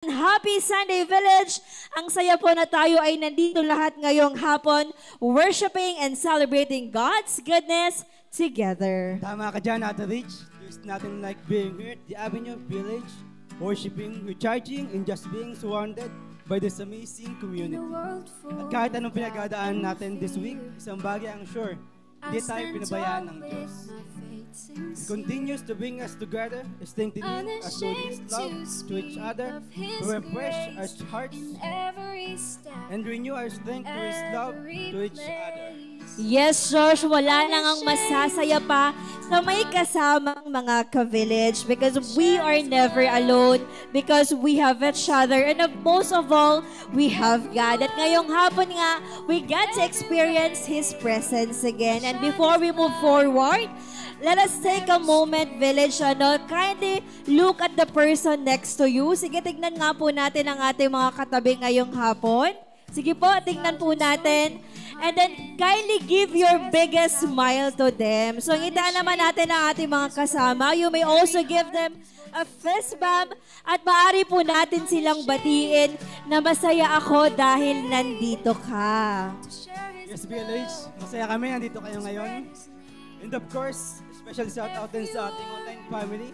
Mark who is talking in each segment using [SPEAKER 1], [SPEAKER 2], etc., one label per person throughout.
[SPEAKER 1] Happy Sunday Village! Ang saya po na tayo ay nandito lahat ngayong hapon, worshiping and celebrating God's goodness together.
[SPEAKER 2] Tama ka dyan, Ate Rich. There's nothing like being here at the Avenue Village, worshiping, recharging, and just being surrounded by this amazing community. At kahit anong pinagdadaan natin this week, isang bagay ang sure, hindi tayo pinabayaan ng Diyos. He continues to bring us together, strengthening us through His love to each other, to refresh our hearts, and renew our strength through His love to each other.
[SPEAKER 1] Yes, Josh, wala nang ang masasaya pa sa may kasamang mga ka-village because we are never alone because we have each other and most of all, we have God. At ngayong hapon nga, we get to experience His presence again. And before we move forward, let us take a moment, village, kindly look at the person next to you. Sige, tignan nga po natin ang ating mga katabi ngayong hapon. Sige po, tignan po natin. And then, kindly give your biggest smile to them. So, ngitaan naman natin ang ating mga kasama. You may also give them a fist bump at maaari po natin silang batiin na masaya ako dahil nandito ka.
[SPEAKER 2] Yes, Village, masaya kami nandito kayo ngayon. And of course, special shout out din sa ating online family.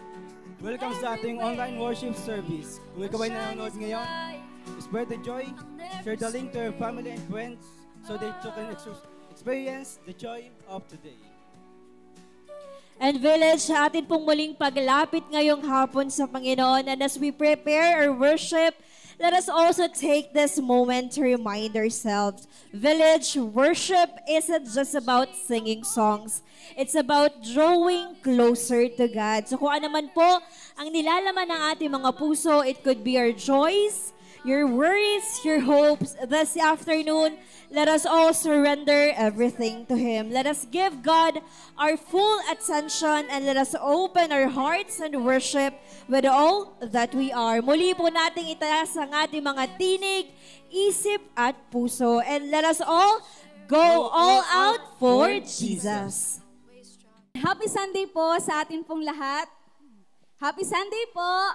[SPEAKER 2] Welcome sa ating online worship service. Kung ikaw ay nanonood ngayon, spread the joy, share the link to your family and friends so they too can experience the joy of today.
[SPEAKER 1] And Village, sa atin pong muling paglapit ngayong hapon sa Panginoon, and as we prepare our worship, let us also take this moment to remind ourselves, Village, worship isn't just about singing songs. It's about drawing closer to God. So kung ano man po ang nilalaman ng ating mga puso, it could be our joys, your worries, your hopes. This afternoon, let us all surrender everything to Him. Let us give God our full attention and let us open our hearts and worship with all that we are. Muli po nating itaas ang ating mga tinig, isip at puso. And let us all go all out for Jesus.
[SPEAKER 3] Happy Sunday po sa atin pong lahat. Happy Sunday po!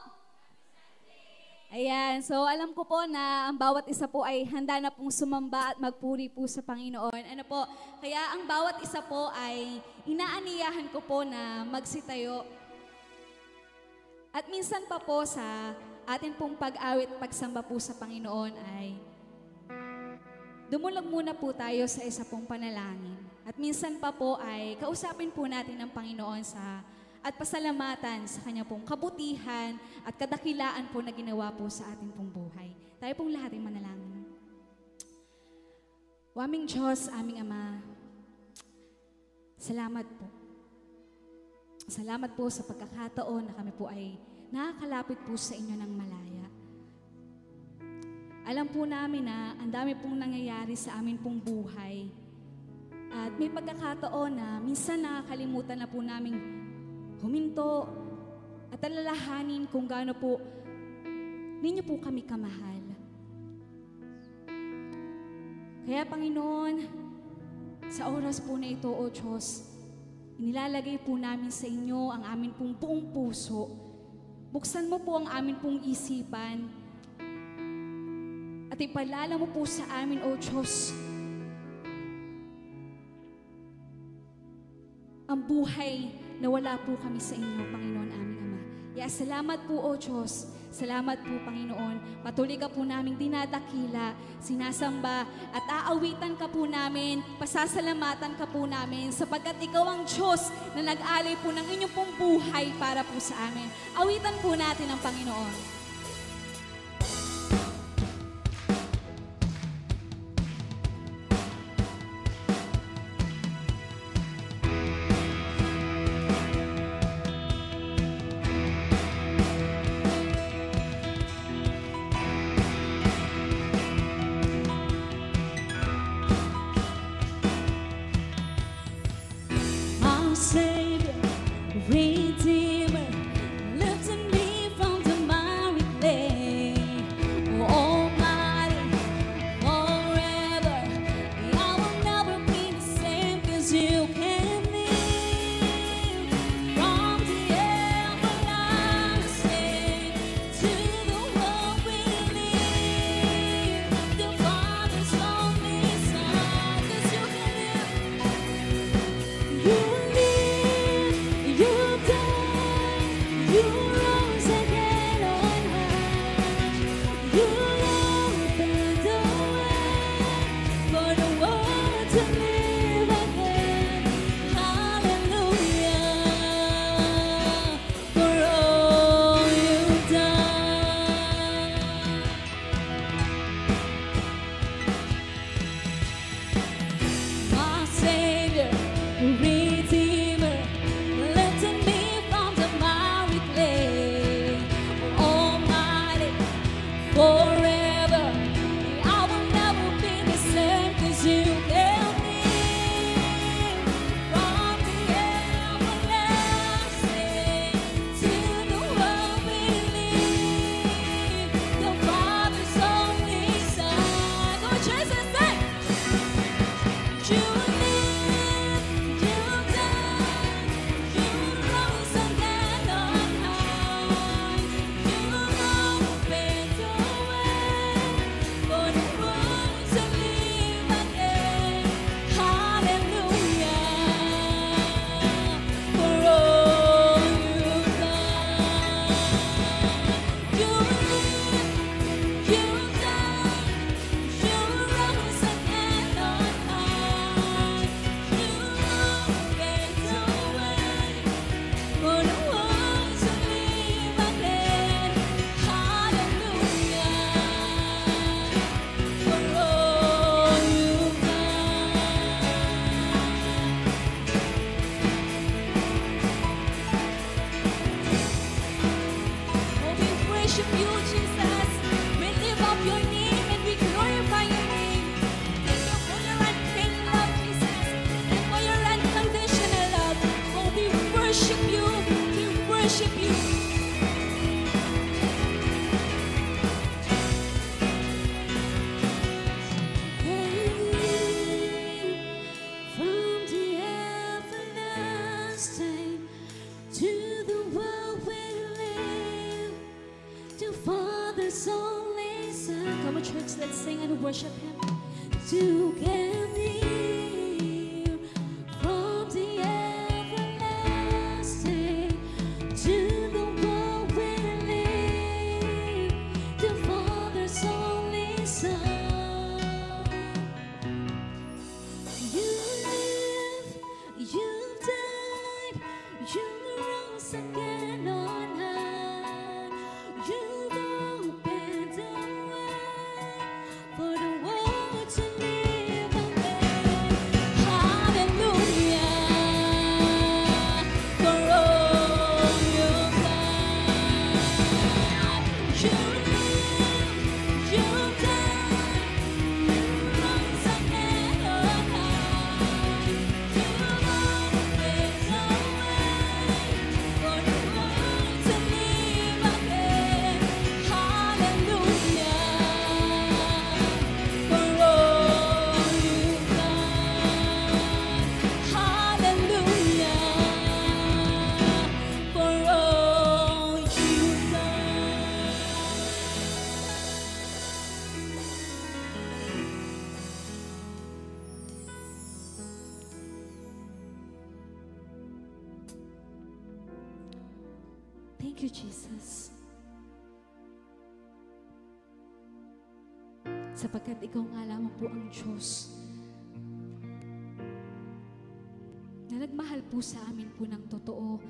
[SPEAKER 3] Ayan, so alam ko po na ang bawat isa po ay handa na pong sumamba at magpuri po sa Panginoon. Ano po, kaya ang bawat isa po ay inaaniyahan ko po na magsitayo. At minsan pa po sa atin pong pag-awit, pagsamba po sa Panginoon ay dumulog muna po tayo sa isa pong panalangin. At minsan pa po ay kausapin po natin ang Panginoon at pasalamatan sa Kanya pong kabutihan at kadakilaan po na ginawa po sa ating pong buhay. Tayo pong lahat ay manalangin. O aming Diyos, aming Ama, salamat po. Salamat po sa pagkakataon na kami po ay nakakalapit po sa inyo ng malaya. Alam po namin na ang dami pong nangyayari sa amin pong buhay. At may pagkakataon na minsan nakakalimutan na po namin huminto at alalahanin kung gaano po ninyo po kami kamahal. Kaya Panginoon, sa oras po na ito, O Diyos, inilalagay po namin sa inyo ang amin pong buong puso. Buksan mo po ang amin pong isipan at ipalala mo po sa amin, O Diyos, ang buhay na wala po kami sa inyo, Panginoon aming Ama. Salamat po, O Diyos. Salamat po, Panginoon. Patuloy ka po naming dinadakila, sinasamba, at aawitan ka po namin, pasasalamatan ka po namin, sapagkat Ikaw ang Diyos na nag-alay po ng inyong pong buhay para po sa amin. Awitan po natin ang Panginoon.
[SPEAKER 4] Savior, Redeemer, lifting me from the miry
[SPEAKER 3] You opened the way for the world to live again. Hallelujah, for all you've done. My Savior, Redeemer, lifted me from the miry clay. Almighty, forever, I will never be the same, 'cause you held me from the everlasting to the world believe the Father's only Son. Go Jesus, sing! You live, you died, you rose again on high. You opened the way for the world to live again. Hallelujah, for all you've done. You live, you died, you rose again on high. You opened the way for the world to live again. Hallelujah, for all you've done. Oh, we worship you, Jesus. We lift up your name and we glorify your name. Thank you for your unfailing love, Jesus, and for your unconditional love. Oh, we worship you. We worship you. From the everlasting to the world we live, to Father's only Son. Come on, church, let's sing and worship Him. Together from the everlasting to the world we live, to Father's only Son. You live, you died, you rose again on high. You've opened the way for the world to live again. Hallelujah, for all you've done. You live, you died, you rose again on high. You opened the way for the world to live again. Hallelujah, for all you've done. Hallelujah, for all you've done. Thank you, Jesus. Sapagkat ikaw nga lamang po ang Diyos na nagmahal po sa amin po ng totoo.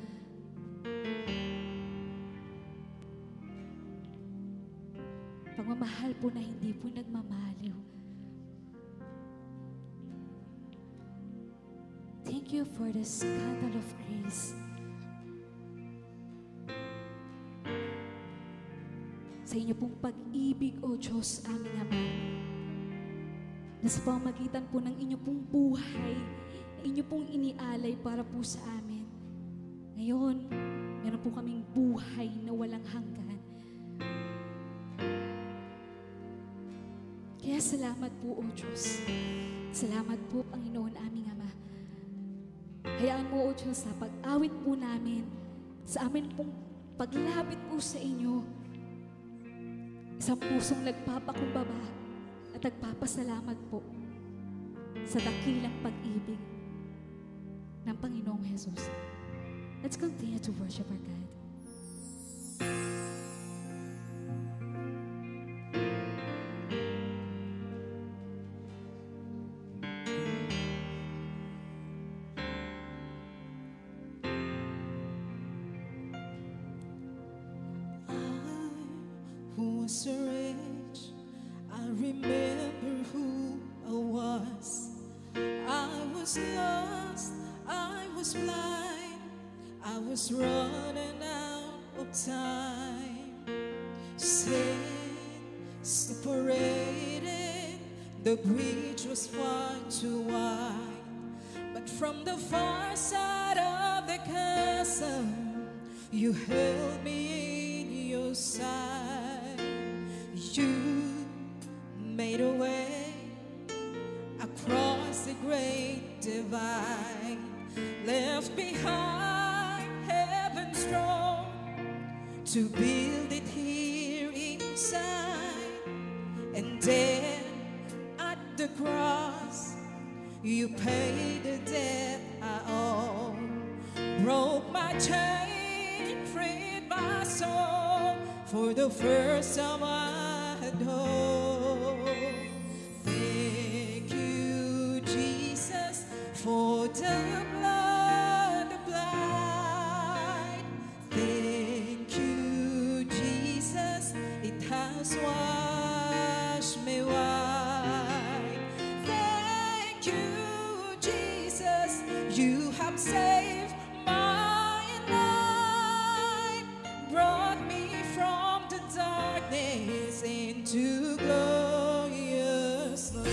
[SPEAKER 3] Pagmamahal po na hindi po nagmamaliw. Thank you for the scandal of grace. Sa inyo pong pag-ibig, O Diyos, aming Ama, na sa pamamagitan po ng inyo pong buhay, na inyo pong inialay para po sa amin. Ngayon, meron po kaming buhay na walang hanggan. Kaya salamat po, O Diyos. Salamat po, Panginoon, aming Ama. Hayaan mo, O Diyos, sa pag-awit po namin, sa amin pong paglapit po sa inyo, isang pusong nagpapakumbaba at nagpapasalamat po sa dakilang pag-ibig ng Panginoong Jesus. Let's continue to worship our God.
[SPEAKER 4] was rich. I remember who I was. I was lost, I was blind, I was running out of time. Sin separated, the bridge was far too wide. But from the far side of the chasm, you held me in your side. You made a way across the great divide, left behind heaven's throne to build it here inside. And then at the cross, you paid the debt I owe, broke my chain, freed my soul. For the first time I had hope. Thank you, Jesus, for the blood applied. Thank you, Jesus, it has washed me white. Thank you, Jesus, you have saved my life, brought me from the darkness into glorious light.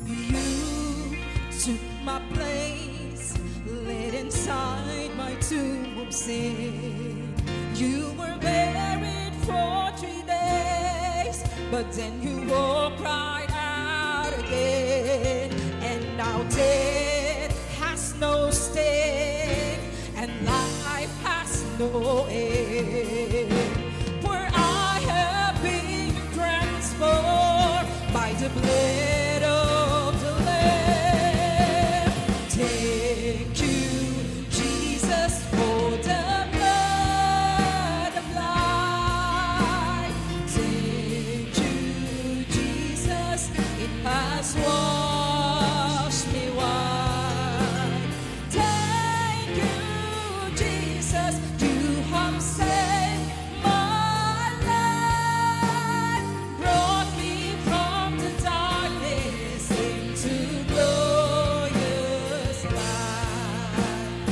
[SPEAKER 4] You took my place, laid inside my tomb of sin. You were buried for 3 days, but then you walked right out again. And now death has no sting, and life has no end. For I have been transformed by the blood of the Lamb. Thank you, Jesus, for the blood applied. Thank you, Jesus, it has washed me white. Thank you, Jesus, you have saved my life, brought me from the darkness into glorious light.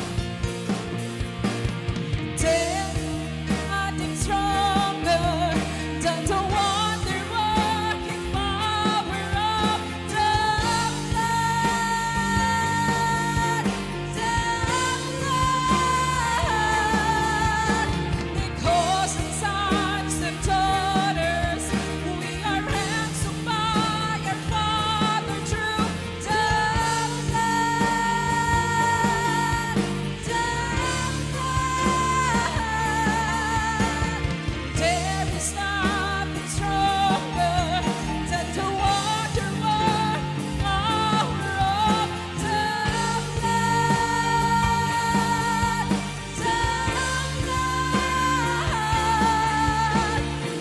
[SPEAKER 4] Death, nothing stronger than the wonder-working power of the blood. The blood. Because as sons and daughters, we are ransomed by our Father through the blood. The blood. There is nothing stronger than the wonder-working power of the blood. The blood.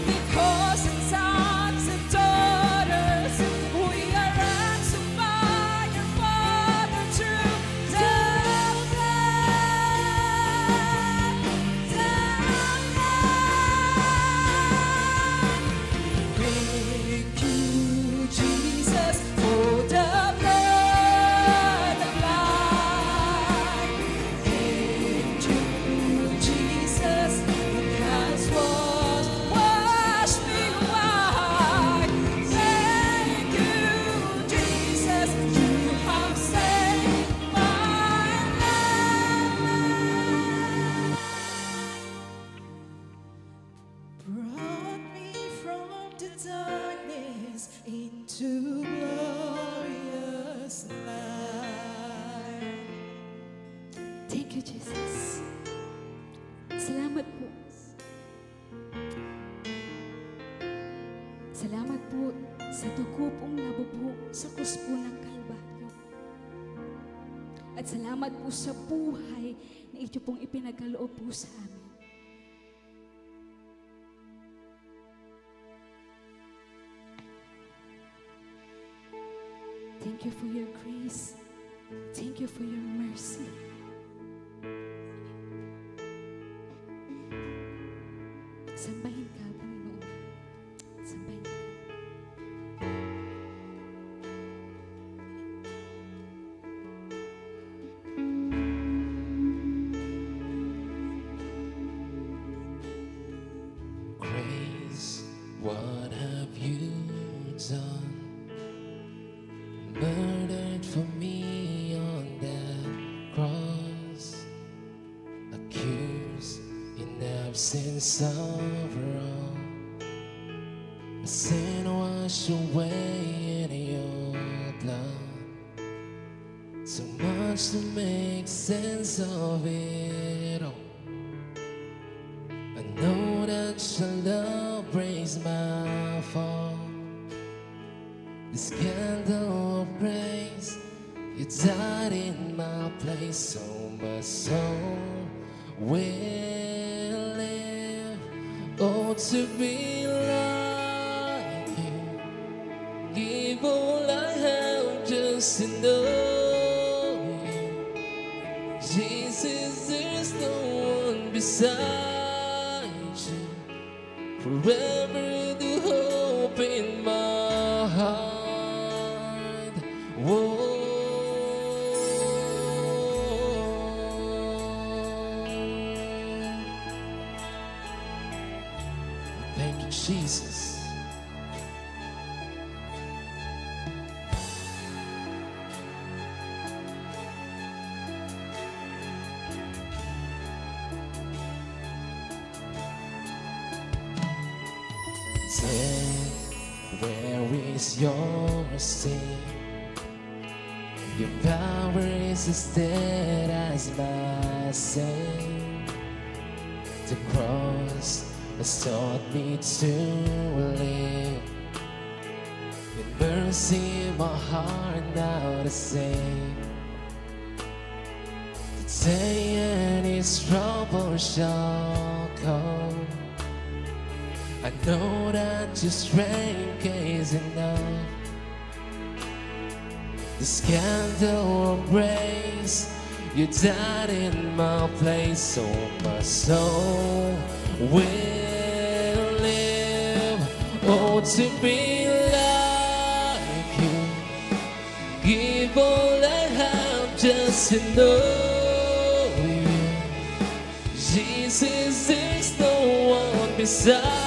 [SPEAKER 4] Because as sons and daughters, we are ransomed by our Father through the blood. The blood. Thank you, Jesus, for the blood applied. Thank you, Jesus, it has washed me white. Thank you, Jesus, you have saved my life, brought me from the darkness into glorious light.
[SPEAKER 3] Thank you, Jesus. Salamat po. Salamat po sa dugo pong nabubuo sa krus po ng Kalbaryo. At salamat po sa buhay na ito pong ipinagkaloob po sa amin. Thank you for your grace. Thank you for your mercy. Sambahin ka, Panginoon. Sambahin ka.
[SPEAKER 5] Grace, what have you done? Murdered for me on that cross, accused in absence of wrong. My sin washed away in your blood. So much to make sense of it all. I know that your love breaks my fall. This candle of praise, you died in my place, so my soul will live. Oh, to be like you, give all I have just to know you. Jesus, there's no one beside you. Forever the hope in my heart. Whoa. Thank you, Jesus. Where is your sting? Your power is as dead as my sin. The cross has taught me to live. In mercy, my heart now to sing. The day and its trouble shall come. I know that your strength is enough. This candle of grace, you died in my place, so my soul will live. Oh, to be like you, give all I have just to know you. Jesus, there's no one beside.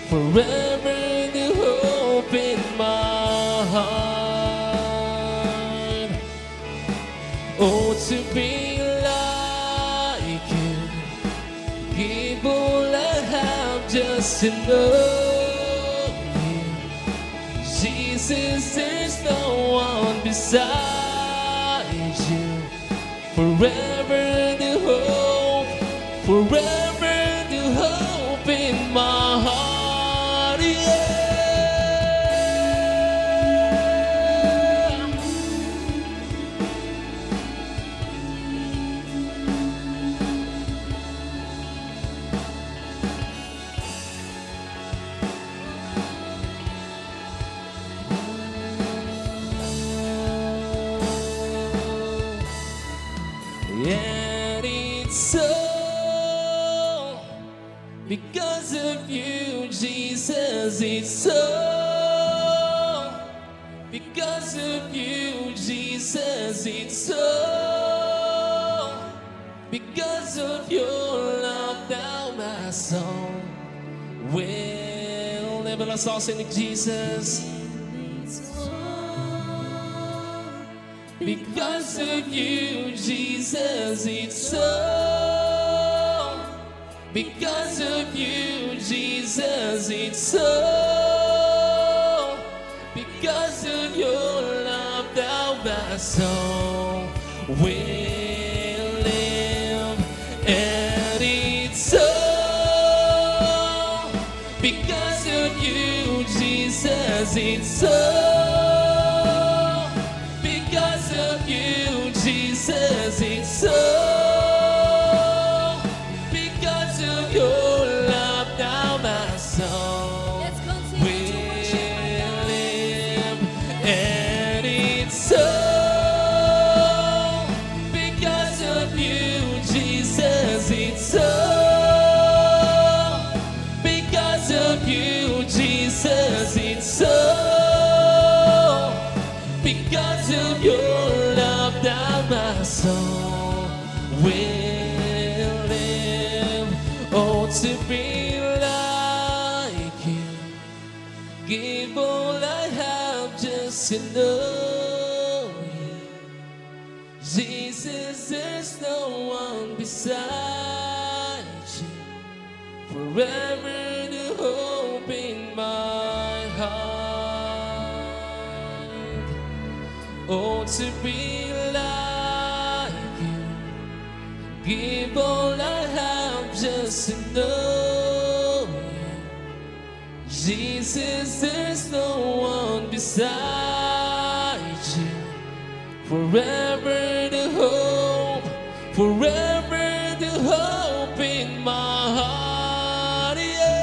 [SPEAKER 5] Forever the hope in my heart. Oh, to be like you, give all I have just to know you. Jesus, there's no one beside you. Forever the hope, forever the hope in my heart. And it's so because of you, Jesus. It's so because of you, Jesus. It's so because of your love. Now my soul will live. Let's all sing to Jesus. Because of you, Jesus, it's so. Because of you, Jesus, it's so. Because of your love, thou my soul will live. And it's so. Because of you, Jesus, it's so. Jesus, it's so because of your love. Now my soul will live, and it's so because of you, Jesus. It's so soul will live. Oh, to be like you, give all I have just to know you. Jesus, there's no one beside you. Forever the hope in my heart. Oh, to be like you, give all I have just to know you. Jesus, there's no one beside you. Forever the hope, forever the hope in my heart. Yeah.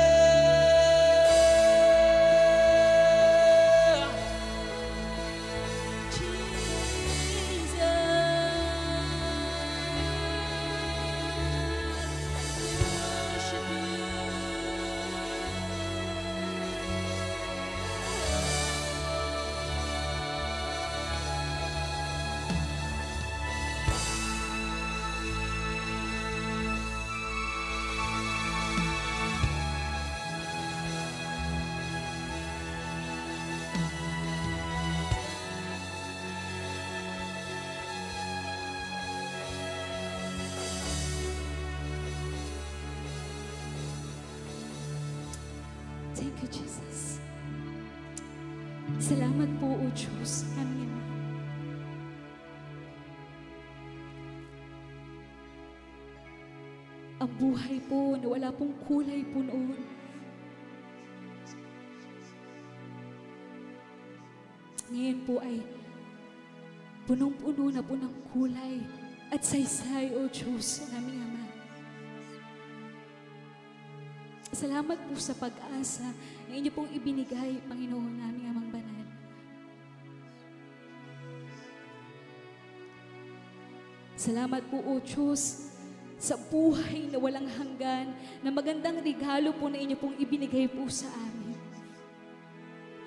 [SPEAKER 3] Thank you, Jesus. Salamat po, O Diyos, aming Ama. Ang buhay po na wala pong kulay po noon. Ngayon po ay punong-puno na po ng kulay at saysay, O Diyos, aming Ama. Salamat po sa pag-asa na inyo pong ibinigay, Panginoon, naming Amang Banal. Salamat po, O Diyos, sa buhay na walang hanggan, na magandang regalo po na inyo pong ibinigay po sa amin.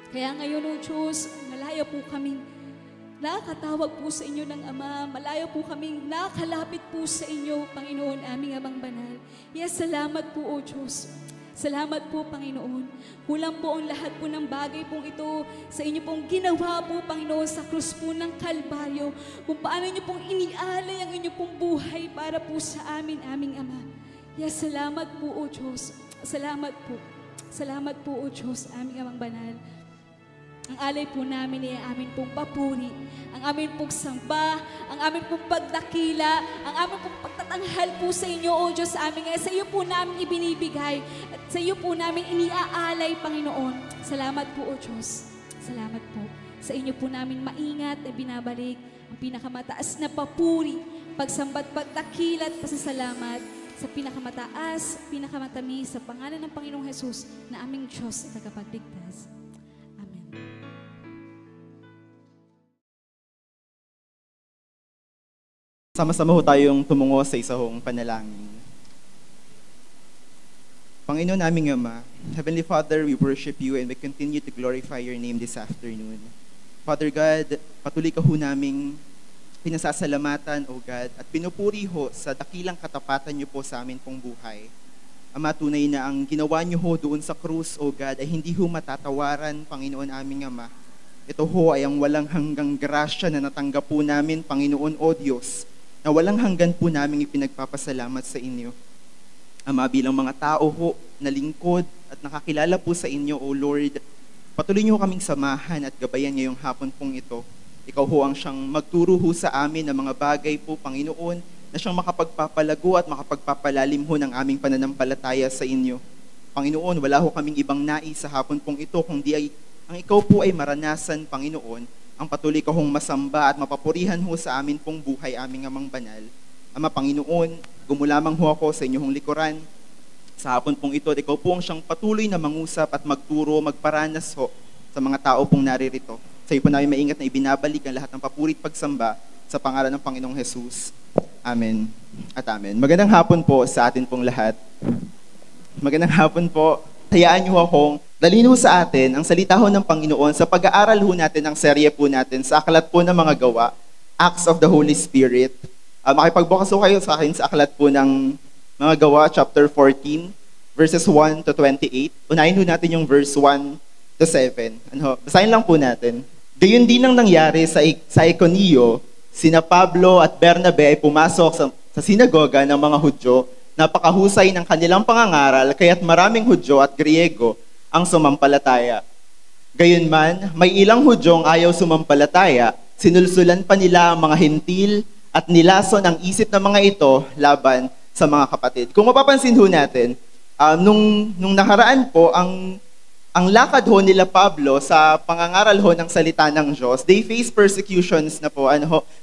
[SPEAKER 3] Kaya ngayon, O Diyos, malaya po kaming nakakatawag po sa inyo ng Ama, malayo po kaming nakakalapit po sa inyo, Panginoon, aming Amang Banal. Yes, salamat po, O Diyos. Salamat po, Panginoon. Kulang po ang lahat po ng bagay pong ito sa inyo pong ginawa po, Panginoon, sa krus po ng Kalbaryo. Kung paano inyo pong inialay ang inyo pong buhay para po sa amin, aming Ama. Yes, salamat po, O Diyos. Salamat po. Salamat po, O Diyos, aming Amang Banal. Ang alay po namin ay amin pong papuri, ang amin pong samba, ang amin pong pagdakila, ang amin pong pagtatanghal po sa inyo, O Diyos, amin. Sa iyo po namin ibinibigay at sa iyo po namin iniaalay, Panginoon. Salamat po, O Diyos. Salamat po. Sa inyo po namin maingat na binabalik ang pinakamataas na papuri, pagsambat, pagdakila at pasasalamat sa pinakamataas, pinakamatamis sa pangalan ng Panginoong Jesus na aming Diyos at tagapagligtas.
[SPEAKER 6] Sama-sama ho tayong tumungo sa isang panalangin. Panginoon naming Ama, Heavenly Father, we worship you and we continue to glorify your name this afternoon. Father God, patuloy ka ho naming pinasasalamatan, O God, at pinupuri ho sa dakilang katapatan niyo po sa amin pong buhay. Ama, tunay na ang ginawa niyo ho doon sa krus, O God, ay hindi ho matatawaran, Panginoon aming Ama. Ito ho ay ang walang hanggang grasya na natanggap po namin, Panginoon o Diyos, na walang hanggan po namin ipinagpapasalamat sa inyo. Ama, bilang mga tao ho, na lingkod at nakakilala po sa inyo, O Lord, patuloy niyo kaming samahan at gabayan ngayong hapon pong ito. Ikaw ho ang siyang magturo ho sa amin ng mga bagay po, Panginoon, na siyang makapagpapalago at makapagpapalalim ho ng aming pananampalataya sa inyo. Panginoon, wala ho kaming ibang nais sa hapon pong ito, kundi ay ang ikaw po ay maranasan, Panginoon, ang patuloy ka hong masamba at mapapurihan ho sa amin pong buhay, aming Amang Banal. Ama, Panginoon, gumulamang ho ako sa inyong likuran. Sa hapon pong ito, ikaw po ang siyang patuloy na mangusap at magturo, magparanas ho sa mga tao pong naririto. Sa iyo po namin maingat na ibinabalik ang lahat ng papuri at pagsamba sa pangalan ng Panginoong Jesus. Amen at amen. Magandang hapon po sa atin pong lahat. Magandang hapon po. Hayaan niyo akong dalhin ho sa atin ang salita ho ng Panginoon sa pag-aaral ho natin ng serye po natin sa aklat po ng mga gawa, Acts of the Holy Spirit. Makipagbukas ho kayo sa akin sa aklat po ng mga Gawa, chapter 14, verses 1 to 28. Unahin ho natin yung verse 1 to 7. Basahin lang po natin. Gayon din ang nangyari sa Iconio, sina Pablo at Bernabe ay pumasok sa sinagoga ng mga Hudyo. Napakahusay ng kanilang pangangaral, kaya't maraming Hudyo at Griego ang sumampalataya. Gayunman, may ilang Hudyong ayaw sumampalataya, sinulsulan pa nila ang mga Hintil at nilason ang isip ng mga ito laban sa mga kapatid. Kung mapapansin ho natin, nung nakaraan po, ang lakad ho nila Pablo sa pangangaral ho ng salita ng Diyos, they face persecutions na po.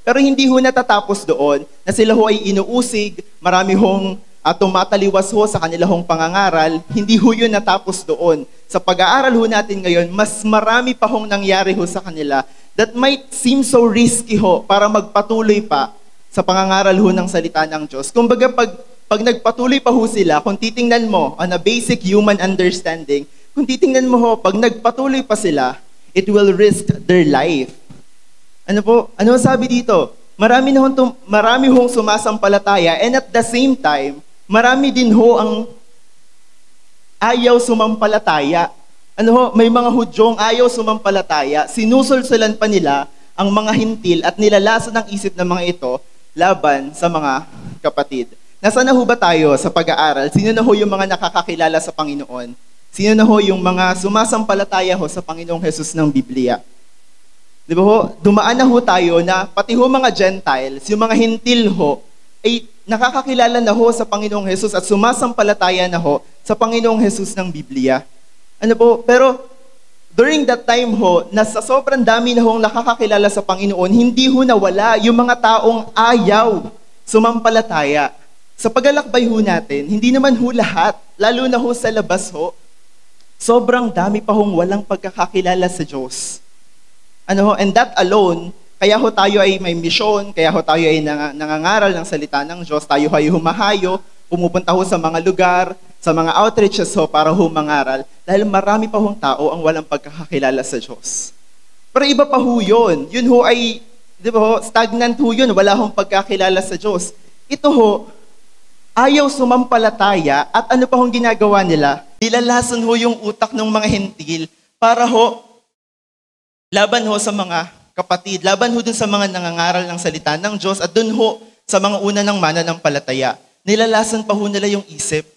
[SPEAKER 6] Pero hindi ho natatapos doon na sila ho ay inuusig, marami hong tumataliwas ho sa kanila hong pangangaral, hindi ho yun natapos doon. Sa pag-aaral ho natin ngayon, mas marami pa hong nangyari ho sa kanila that might seem so risky ho para magpatuloy pa sa pangangaral ho ng salita ng Diyos. Kumbaga pag nagpatuloy pa ho sila, kung titingnan mo on a basic human understanding, kung titingnan mo ho, pag nagpatuloy pa sila, it will risk their life. Ano sabi dito? Marami hong sumasampalataya, and at the same time, marami din ho ang ayaw sumampalataya. May mga Hudyong ayaw sumampalataya, sinusulsulan pa nila ang mga Hintil at nilalason ang isip ng mga ito laban sa mga kapatid. Nasaan na ho ba tayo sa pag-aaral? Sino na ho yung mga nakakakilala sa Panginoon? Sino na ho yung mga sumasampalataya ho sa Panginoong Hesus ng Biblia? Di ba ho? Dumaan na ho tayo na pati ho mga Gentiles, yung mga Hintil ho, ay nakakakilala na ho sa Panginoong Hesus at sumasampalataya na ho sa Panginoong Hesus ng Biblia. Pero during that time ho, nasa sobrang dami na hong nakakakilala sa Panginoon, hindi ho nawala yung mga taong ayaw sumampalataya. Sa paglalakbay ho natin, hindi naman ho lahat, lalo na ho sa labas ho, sobrang dami pa hong walang pagkakakilala sa Diyos. And that alone, kaya ho tayo ay may misyon, kaya ho tayo ay nangangaral ng salita ng Diyos, tayo ay humahayo, pumupunta ho sa mga lugar, sa mga outreaches ho para ho mangaral, dahil marami pa hong tao ang walang pagkakakilala sa Diyos. Pero iba pa ho yun. Yun ho ay, di ba ho, stagnant ho yun, wala hong pagkakilala sa Diyos. Ito ho, ayaw sumampalataya at ano pa hong ginagawa nila? Nilalason ho yung utak ng mga Hintil para ho, laban ho sa mga kapatid, laban ho dun sa mga nangangaral ng salita ng Diyos at dun ho sa mga una ng mananampalataya. Nilalason pa ho nila yung isip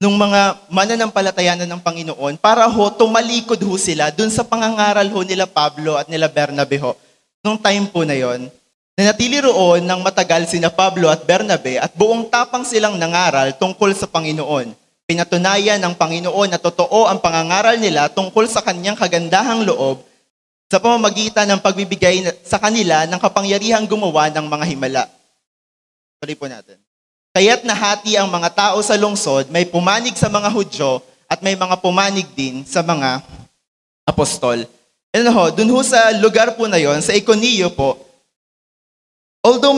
[SPEAKER 6] ng mga mananampalataya na ng Panginoon para ho tumalikod ho sila dun sa pangangaral ho nila Pablo at nila Bernabe ho. Nung time po na yon, nanatili roon ng matagal sina Pablo at Bernabe at buong tapang silang nangaral tungkol sa Panginoon. Pinatunayan ng Panginoon na totoo ang pangangaral nila tungkol sa kanyang kagandahang loob sa pamamagitan ng pagbibigay sa kanila ng kapangyarihang gumawa ng mga himala. Tuloy po natin. Kaya't nahati ang mga tao sa lungsod, may pumanig sa mga Hudyo at may mga pumanig din sa mga apostol. Dun ho sa lugar po na yon, sa Iconio po, although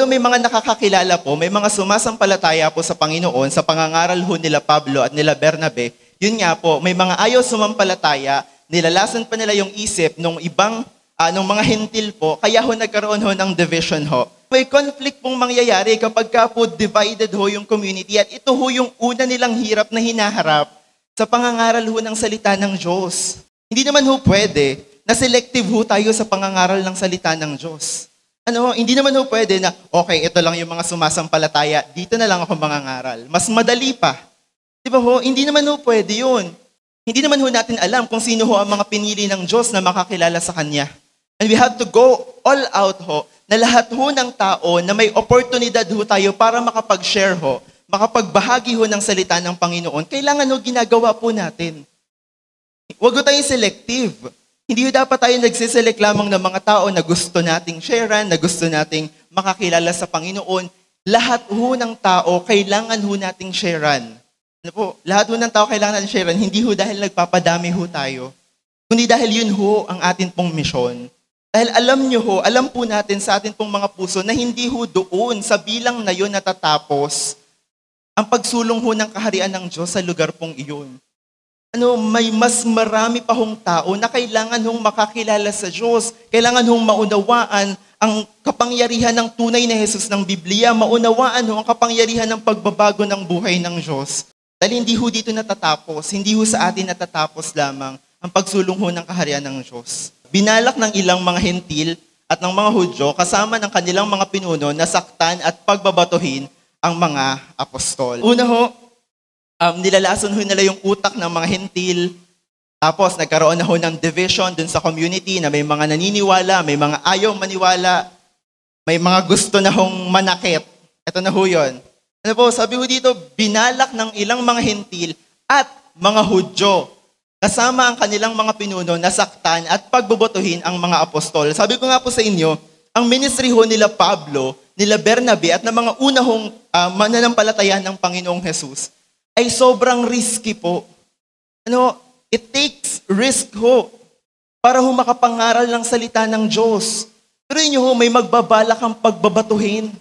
[SPEAKER 6] may mga nakakakilala po, may mga sumasampalataya po sa Panginoon, sa pangangaral ho nila Pablo at nila Bernabe, yun nga po, may mga ayaw sumampalataya, nilalason pa nila yung isip ng ibang, ng mga Hintil po, kaya ho nagkaroon ho ng division ho. May conflict pong mangyayari kapag ka po divided ho yung community at ito ho yung una nilang hirap na hinaharap sa pangangaral ho ng salita ng Diyos. Hindi naman ho pwede na selective ho tayo sa pangangaral ng salita ng Diyos. Hindi naman ho pwede na, okay, ito lang yung mga sumasampalataya, dito na lang ako mangangaral. Mas madali pa. Di ba ho? Hindi naman ho pwede yun. Hindi naman ho natin alam kung sino ho ang mga pinili ng Diyos na makakilala sa Kanya. And we have to go all out ho, na lahat ho ng tao na may oportunidad ho tayo para makapag-share ho, makapagbahagi ho ng salita ng Panginoon, kailangan ho ginagawa po natin. Huwag ho tayong selective. Hindi ho dapat tayo nagsiselect lamang ng mga tao na gusto nating sharean, na gusto nating makakilala sa Panginoon. Lahat ho ng tao, kailangan ho nating sharean. Lahat ho ng tao kailangan natin sharean, hindi ho dahil nagpapadami ho tayo, kundi dahil yun ho ang atin pong misyon. Dahil alam po natin sa atin pong mga puso na hindi ho doon sa bilang na yun natatapos ang pagsulong ho ng kaharian ng Diyos sa lugar pong iyon. May mas marami pa hong tao na kailangan hong makakilala sa Diyos, kailangan hong maunawaan ang kapangyarihan ng tunay na Jesus ng Biblia, maunawaan ho ang kapangyarihan ng pagbabago ng buhay ng Diyos. Dahil hindi ho dito natatapos, hindi ho sa atin natatapos lamang ang pagsulong ho ng kaharian ng Diyos. Binalak ng ilang mga hentil at ng mga Hudyo kasama ng kanilang mga pinuno na saktan at pagbabatuhin ang mga apostol. Una ho, nilalason ho nila yung utak ng mga hentil. Tapos nagkaroon na ho ng division dun sa community na may mga naniniwala, may mga ayaw maniwala, may mga gusto na hong manakit. Ito na ho yun. Ano po, sabi ho dito, binalak ng ilang mga hentil at mga Hudyo kasama ang kanilang mga pinuno na saktan at pagbobotohin ang mga apostol. Sabi ko nga po sa inyo, ang ministry ho nila Pablo, nila Bernabe at ng mga unahong mananampalataya ng Panginoong Jesus ay sobrang risky po. It takes risk ho para ho makapangaral ng salita ng Diyos. Pero inyo ho, may magbabalak ang pagbabatuhin.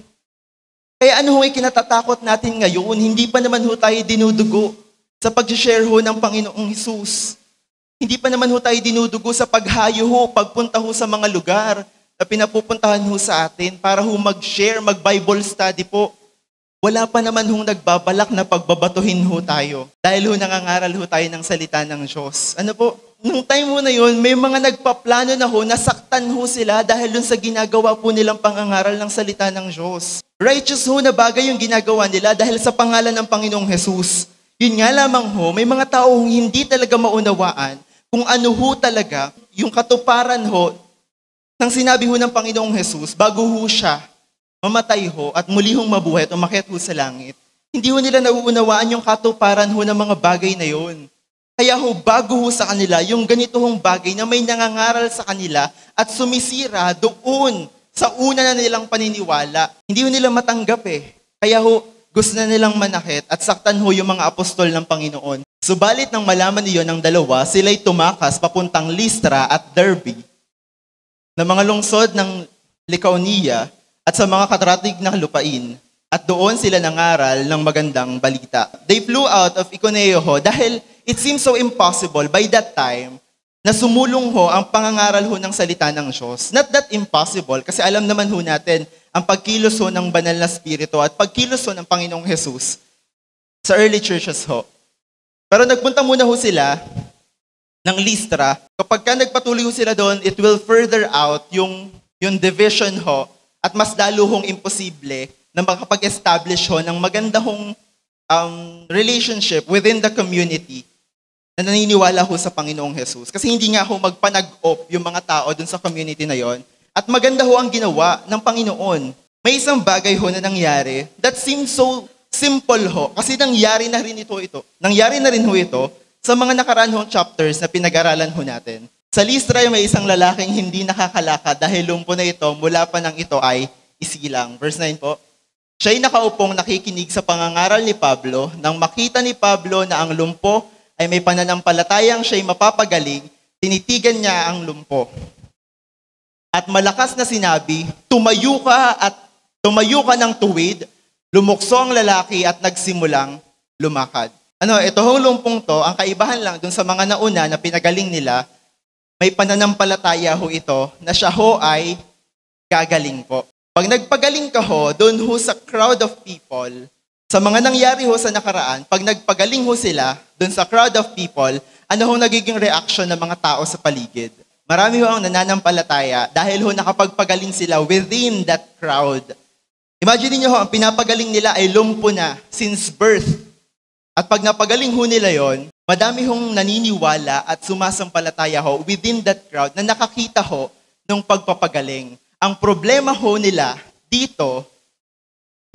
[SPEAKER 6] Kaya ano ho ay kinatatakot natin ngayon? Hindi pa naman ho tayo dinudugo sa pag-share ho ng Panginoong Jesus. Hindi pa naman ho tayo dinudugo sa paghayo ho, pagpunta ho sa mga lugar na pinapupuntahan ho sa atin para ho mag-share, mag-Bible study po. Wala pa naman hong nagbabalak na pagbabatuhin ho tayo. Dahil ho nangangaral ho tayo ng salita ng Diyos. Ano po? Nung time ho na yun, may mga nagpaplano na ho, nasaktan ho sila dahil dun sa ginagawa po nilang pangangaral ng salita ng Diyos. Righteous ho na bagay yung ginagawa nila dahil sa pangalan ng Panginoong Jesus. Yun nga lamang ho, may mga taong hindi talaga maunawaan kung ano ho talaga yung katuparan ho ng sinabi ho ng Panginoong Jesus bago ho siya mamatay ho at muli hong mabuhay at umakyat ho sa langit. Hindi ho nila nauunawaan yung katuparan ho ng mga bagay na yon. Kaya ho, bago ho sa kanila, yung ganito hong bagay na may nangangaral sa kanila at sumisira doon sa una na nilang paniniwala. Hindi ho nila matanggap eh. Kaya ho, gusto na nilang manakit at saktan ho yung mga apostol ng Panginoon. Subalit nang malaman niyo ng dalawa, sila'y tumakas papuntang Lystra at Derbe na mga lungsod ng Lycaonia at sa mga katratig na lupain. At doon sila nangaral ng magandang balita. They flew out of Iconeo ho dahil it seems so impossible by that time na sumulong ho ang pangangaral ho ng salita ng Diyos. Not that impossible kasi alam naman ho natin ang pagkilos ho ng banal na spirito at pagkilos ho ng Panginoong Jesus sa early churches ho. Pero nagpunta muna ho sila ng Lystra. Kapag ka nagpatuloy ho sila doon, it will further out yung division ho at mas lalo hong imposible na makapag-establish ho ng maganda hong relationship within the community na naniniwala ho sa Panginoong Jesus. Kasi hindi nga ho magpanag-op yung mga tao dun sa community na yon. At maganda ho ang ginawa ng Panginoon. May isang bagay ho na nangyari that seems so simple ho. Kasi nangyari na rin ho ito sa mga nakaraan hong chapters na pinag-aralan ho natin. Sa Lystra may isang lalaking hindi nakakalakad dahil lumpo na ito mula pa nang ito ay isilang. Verse 9 po. Siya'y nakaupong nakikinig sa pangangaral ni Pablo. Nang makita ni Pablo na ang lumpo ay may pananampalatayang siya'y mapapagaling, tinitigan niya ang lumpo. At malakas na sinabi, tumayo ka ng tuwid, lumukso ang lalaki at nagsimulang lumakad. Ito hong lumpong to, ang kaibahan lang dun sa mga nauna na pinagaling nila, may pananampalataya ho ito na siya ho ay gagaling po. Pag nagpagaling ka ho, doon ho sa crowd of people, sa mga nangyari ho sa nakaraan, pag nagpagaling ho sila, doon sa crowd of people, ano ho nagiging reaction ng mga tao sa paligid? Marami ho ang nananampalataya dahil ho nakapagpagaling sila within that crowd. Imagine niyo ho, ang pinapagaling nila ay lumpo na since birth. At pag napagaling ho nila yon, madami hong naniniwala at sumasampalataya ho within that crowd na nakakita ho ng pagpapagaling. Ang problema ho nila dito,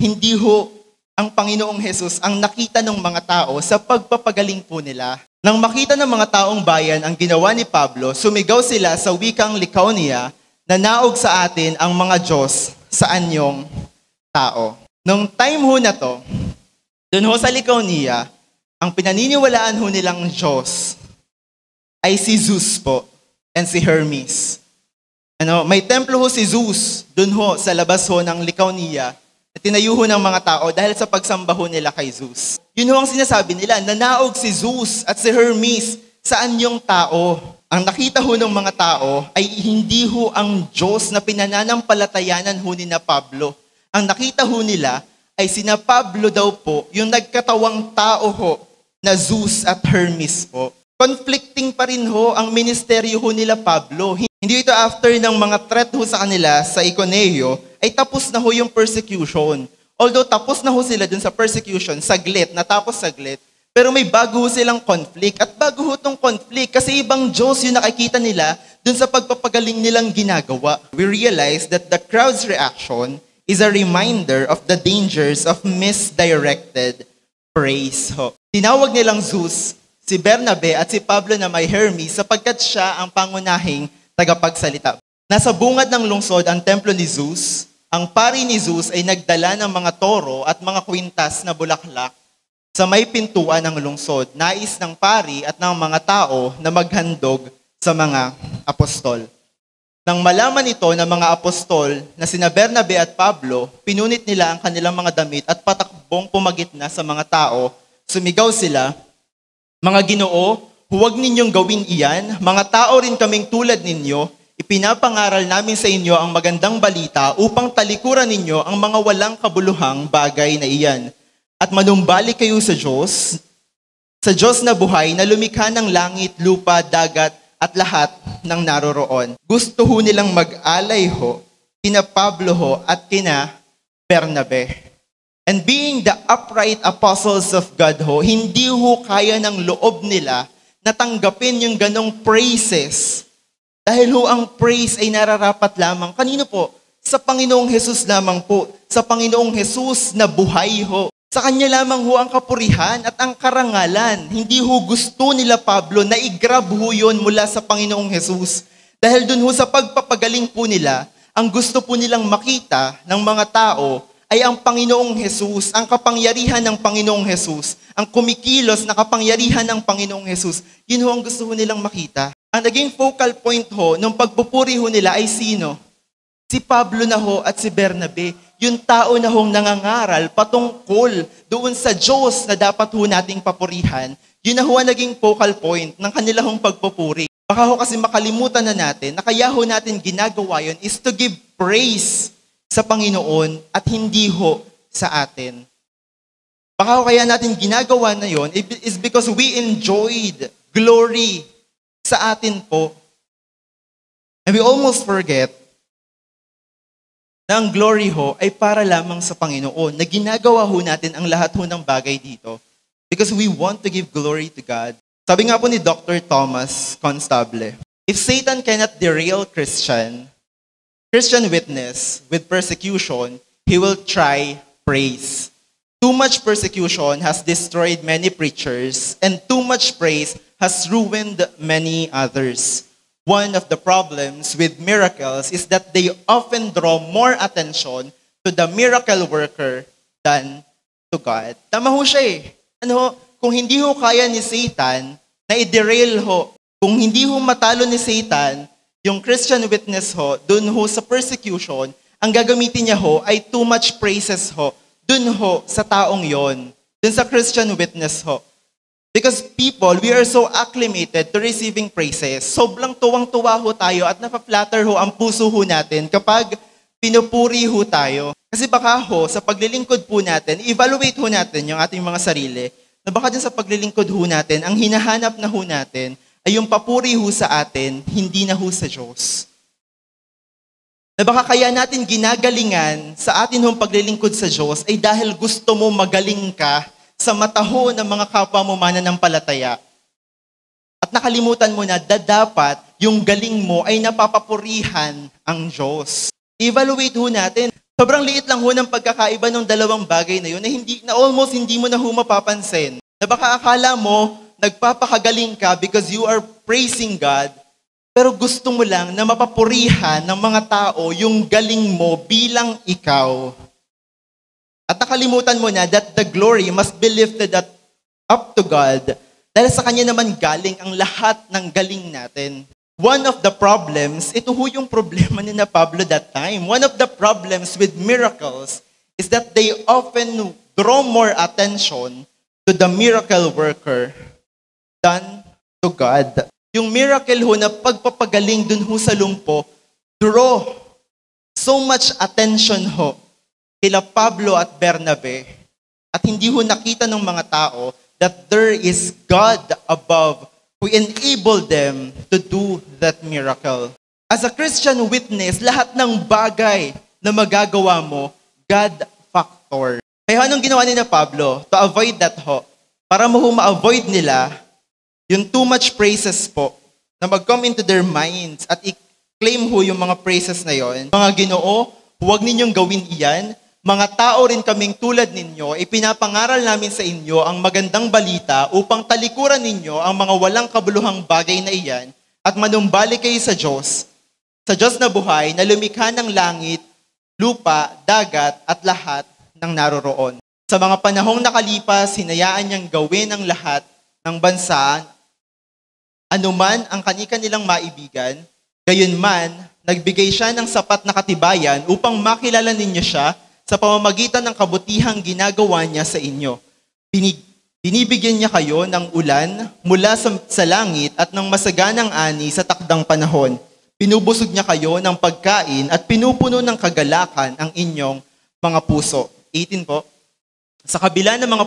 [SPEAKER 6] hindi ho ang Panginoong Jesus ang nakita ng mga tao sa pagpapagaling po nila. Nang makita ng mga taong bayan ang ginawa ni Pablo, sumigaw sila sa wikang Lycaonia na naog sa atin ang mga Diyos sa anyong tao. Nung time ho na to, doon ho sa Lycaonia, ang pinaniniwalaan ho nilang Diyos ay si Zeus po and si Hermes. May templo ho si Zeus doon ho sa labas ho ng Lycaonia na tinayo ho ng mga tao dahil sa pagsamba ho nila kay Zeus. Yun ho ang sinasabi nila, nanaog si Zeus at si Hermes sa anyong tao. ang nakita ho ng mga tao ay hindi ho ang Diyos na pinananampalatayanan ho ni na Pablo. Ang nakita ho nila ay sina Pablo daw po, yung nagkatawang tao ho na Zeus at Hermes po. Conflicting pa rin ho ang ministeryo ho nila Pablo. Hindi ito after ng mga threat ho sa kanila sa Iconeo, ay tapos na ho yung persecution. Although tapos na ho sila dun sa persecution, saglit, natapos saglit, pero may bago ho silang conflict. At bago ho tong conflict, kasi ibang Diyos yung nakikita nila dun sa pagpapagaling nilang ginagawa. We realize that the crowd's reaction is a reminder of the dangers of misdirected praise ho. Tinawag nilang Zeus si Bernabe at si Pablo na may Hermes sapagkat siya ang pangunahing tagapagsalita. Nasa bungad ng lungsod ang templo ni Zeus. Ang pari ni Zeus ay nagdala ng mga toro at mga kwintas na bulaklak sa may pintuan ng lungsod. Nais ng pari at ng mga tao na maghandog sa mga apostol. Nang malaman ito ng mga apostol na sina Bernabe at Pablo, pinunit nila ang kanilang mga damit at patakbong pumagitna sa mga tao. Sumigaw sila, "Mga Ginoo, huwag ninyong gawin iyan. Mga tao rin kaming tulad ninyo. Ipinapangaral namin sa inyo ang magandang balita upang talikuran ninyo ang mga walang kabuluhang bagay na iyan. At manumbalik kayo sa Diyos na buhay na lumikha ng langit, lupa, dagat, at lahat ng naroroon." Gusto ho nilang mag-alay ho, kina Pablo ho at kina Bernabe. And being the upright apostles of God ho, hindi ho kaya ng loob nila na tanggapin yung ganong praises. Dahil ho ang praise ay nararapat lamang. Kanino po? Sa Panginoong Hesus lamang po. Sa Panginoong Hesus na buhay ho. Sa Kanya lamang ho ang kapurihan at ang karangalan. Hindi ho gusto nila Pablo na i-grab ho yun mula sa Panginoong Hesus. Dahil dun ho sa pagpapagaling po nila, ang gusto po nilang makita ng mga tao ay ang Panginoong Hesus, ang kapangyarihan ng Panginoong Hesus, ang kumikilos na kapangyarihan ng Panginoong Hesus. Yun ho ang gusto ho nilang makita. Ang naging focal point ho ng pagpupuri ho nila ay sino? Si Pablo na ho at si Bernabe. Yung tao na hong nangangaral patungkol doon sa Diyos na dapat ho nating papurihan. Yun na ho ang naging focal point ng kanila hong pagpupuri. Baka ho kasi makalimutan na natin na kaya ho natin ginagawa yun is to give praise sa Panginoon at hindi ho sa atin. Baka ho kaya natin ginagawa na yun is because we enjoyed glory sa atin po. And we almost forget na ang glory ho ay para lamang sa Panginoon, na ginagawa ho natin ang lahat ho ng bagay dito because we want to give glory to God. Sabi nga po ni Dr. Thomas Constable, if Satan cannot derail Christian witness with persecution, he will try praise. Too much persecution has destroyed many preachers, and too much praise has ruined many others. One of the problems with miracles is that they often draw more attention to the miracle worker than to God. Tama ho siya eh. Kung hindi ho kaya ni Satan na i-derail ho, kung hindi ho matalo ni Satan yung Christian witness ho, dun ho sa persecution, ang gagamitin niya ho ay too much praises ho, dun ho sa taong yon, dun sa Christian witness ho. Because people, we are so acclimated to receiving praises. Sobrang tuwang-tuwa ho tayo at napaflatter ho ang puso ho natin kapag pinupuri ho tayo. Kasi baka ho, sa paglilingkod po natin, evaluate ho natin yung ating mga sarili, na baka din sa paglilingkod ho natin, ang hinahanap na ho natin ay yung papuri ho sa atin, hindi na ho sa Diyos. Na baka kaya natin ginagalingan sa atin hong paglilingkod sa Diyos ay dahil gusto mo magaling ka sa mata ho ng mga kapwa mo mananampalataya. At nakalimutan mo na dapat yung galing mo ay napapapurihan ang Diyos. Evaluate ho natin. Sobrang liit lang ho ng pagkakaiba ng dalawang bagay na yun na almost hindi mo na ho mapapansin. Na baka akala mo nagpapakagaling ka because you are praising God, pero gusto mo lang na mapapurihan ng mga tao yung galing mo bilang ikaw. At nakalimutan mo na that the glory must be lifted up to God dahil sa Kanya naman galing ang lahat ng galing natin. One of the problems, ito ho yung problema ni na Pablo that time. One of the problems with miracles is that they often draw more attention to the miracle worker than to God. Yung miracle ho na pagpapagaling dun ho sa lumpo, draw so much attention ho kila Pablo at Bernabe. At hindi ho nakita ng mga tao that there is God above who enabled them to do that miracle. As a Christian witness, lahat ng bagay na magagawa mo, God factor. Kaya anong ginawa ni na Pablo? To avoid that ho, para mo ma-avoid nila yung too much praises po na mag-come into their minds at i-claim ho yung mga praises na yon. Mga Ginoo, huwag ninyong gawin iyan. Mga tao rin kaming tulad ninyo, ipinapangaral namin sa inyo ang magandang balita upang talikuran ninyo ang mga walang kabuluhang bagay na iyan at manumbalik kayo sa Diyos na buhay na lumikha ng langit, lupa, dagat at lahat ng naroroon. Sa mga panahong nakalipas, hinayaan niyang gawin ang lahat ng bansa, anuman ang kanilang maibigan, gayunman, nagbigay siya ng sapat na katibayan upang makilala ninyo siya sa pamamagitan ng kabutihang ginagawa niya sa inyo. Binibigyan niya kayo ng ulan mula sa langit at ng masaganang ani sa takdang panahon. Pinubusog niya kayo ng pagkain at pinupuno ng kagalakan ang inyong mga puso. 18 po. Sa kabila ng mga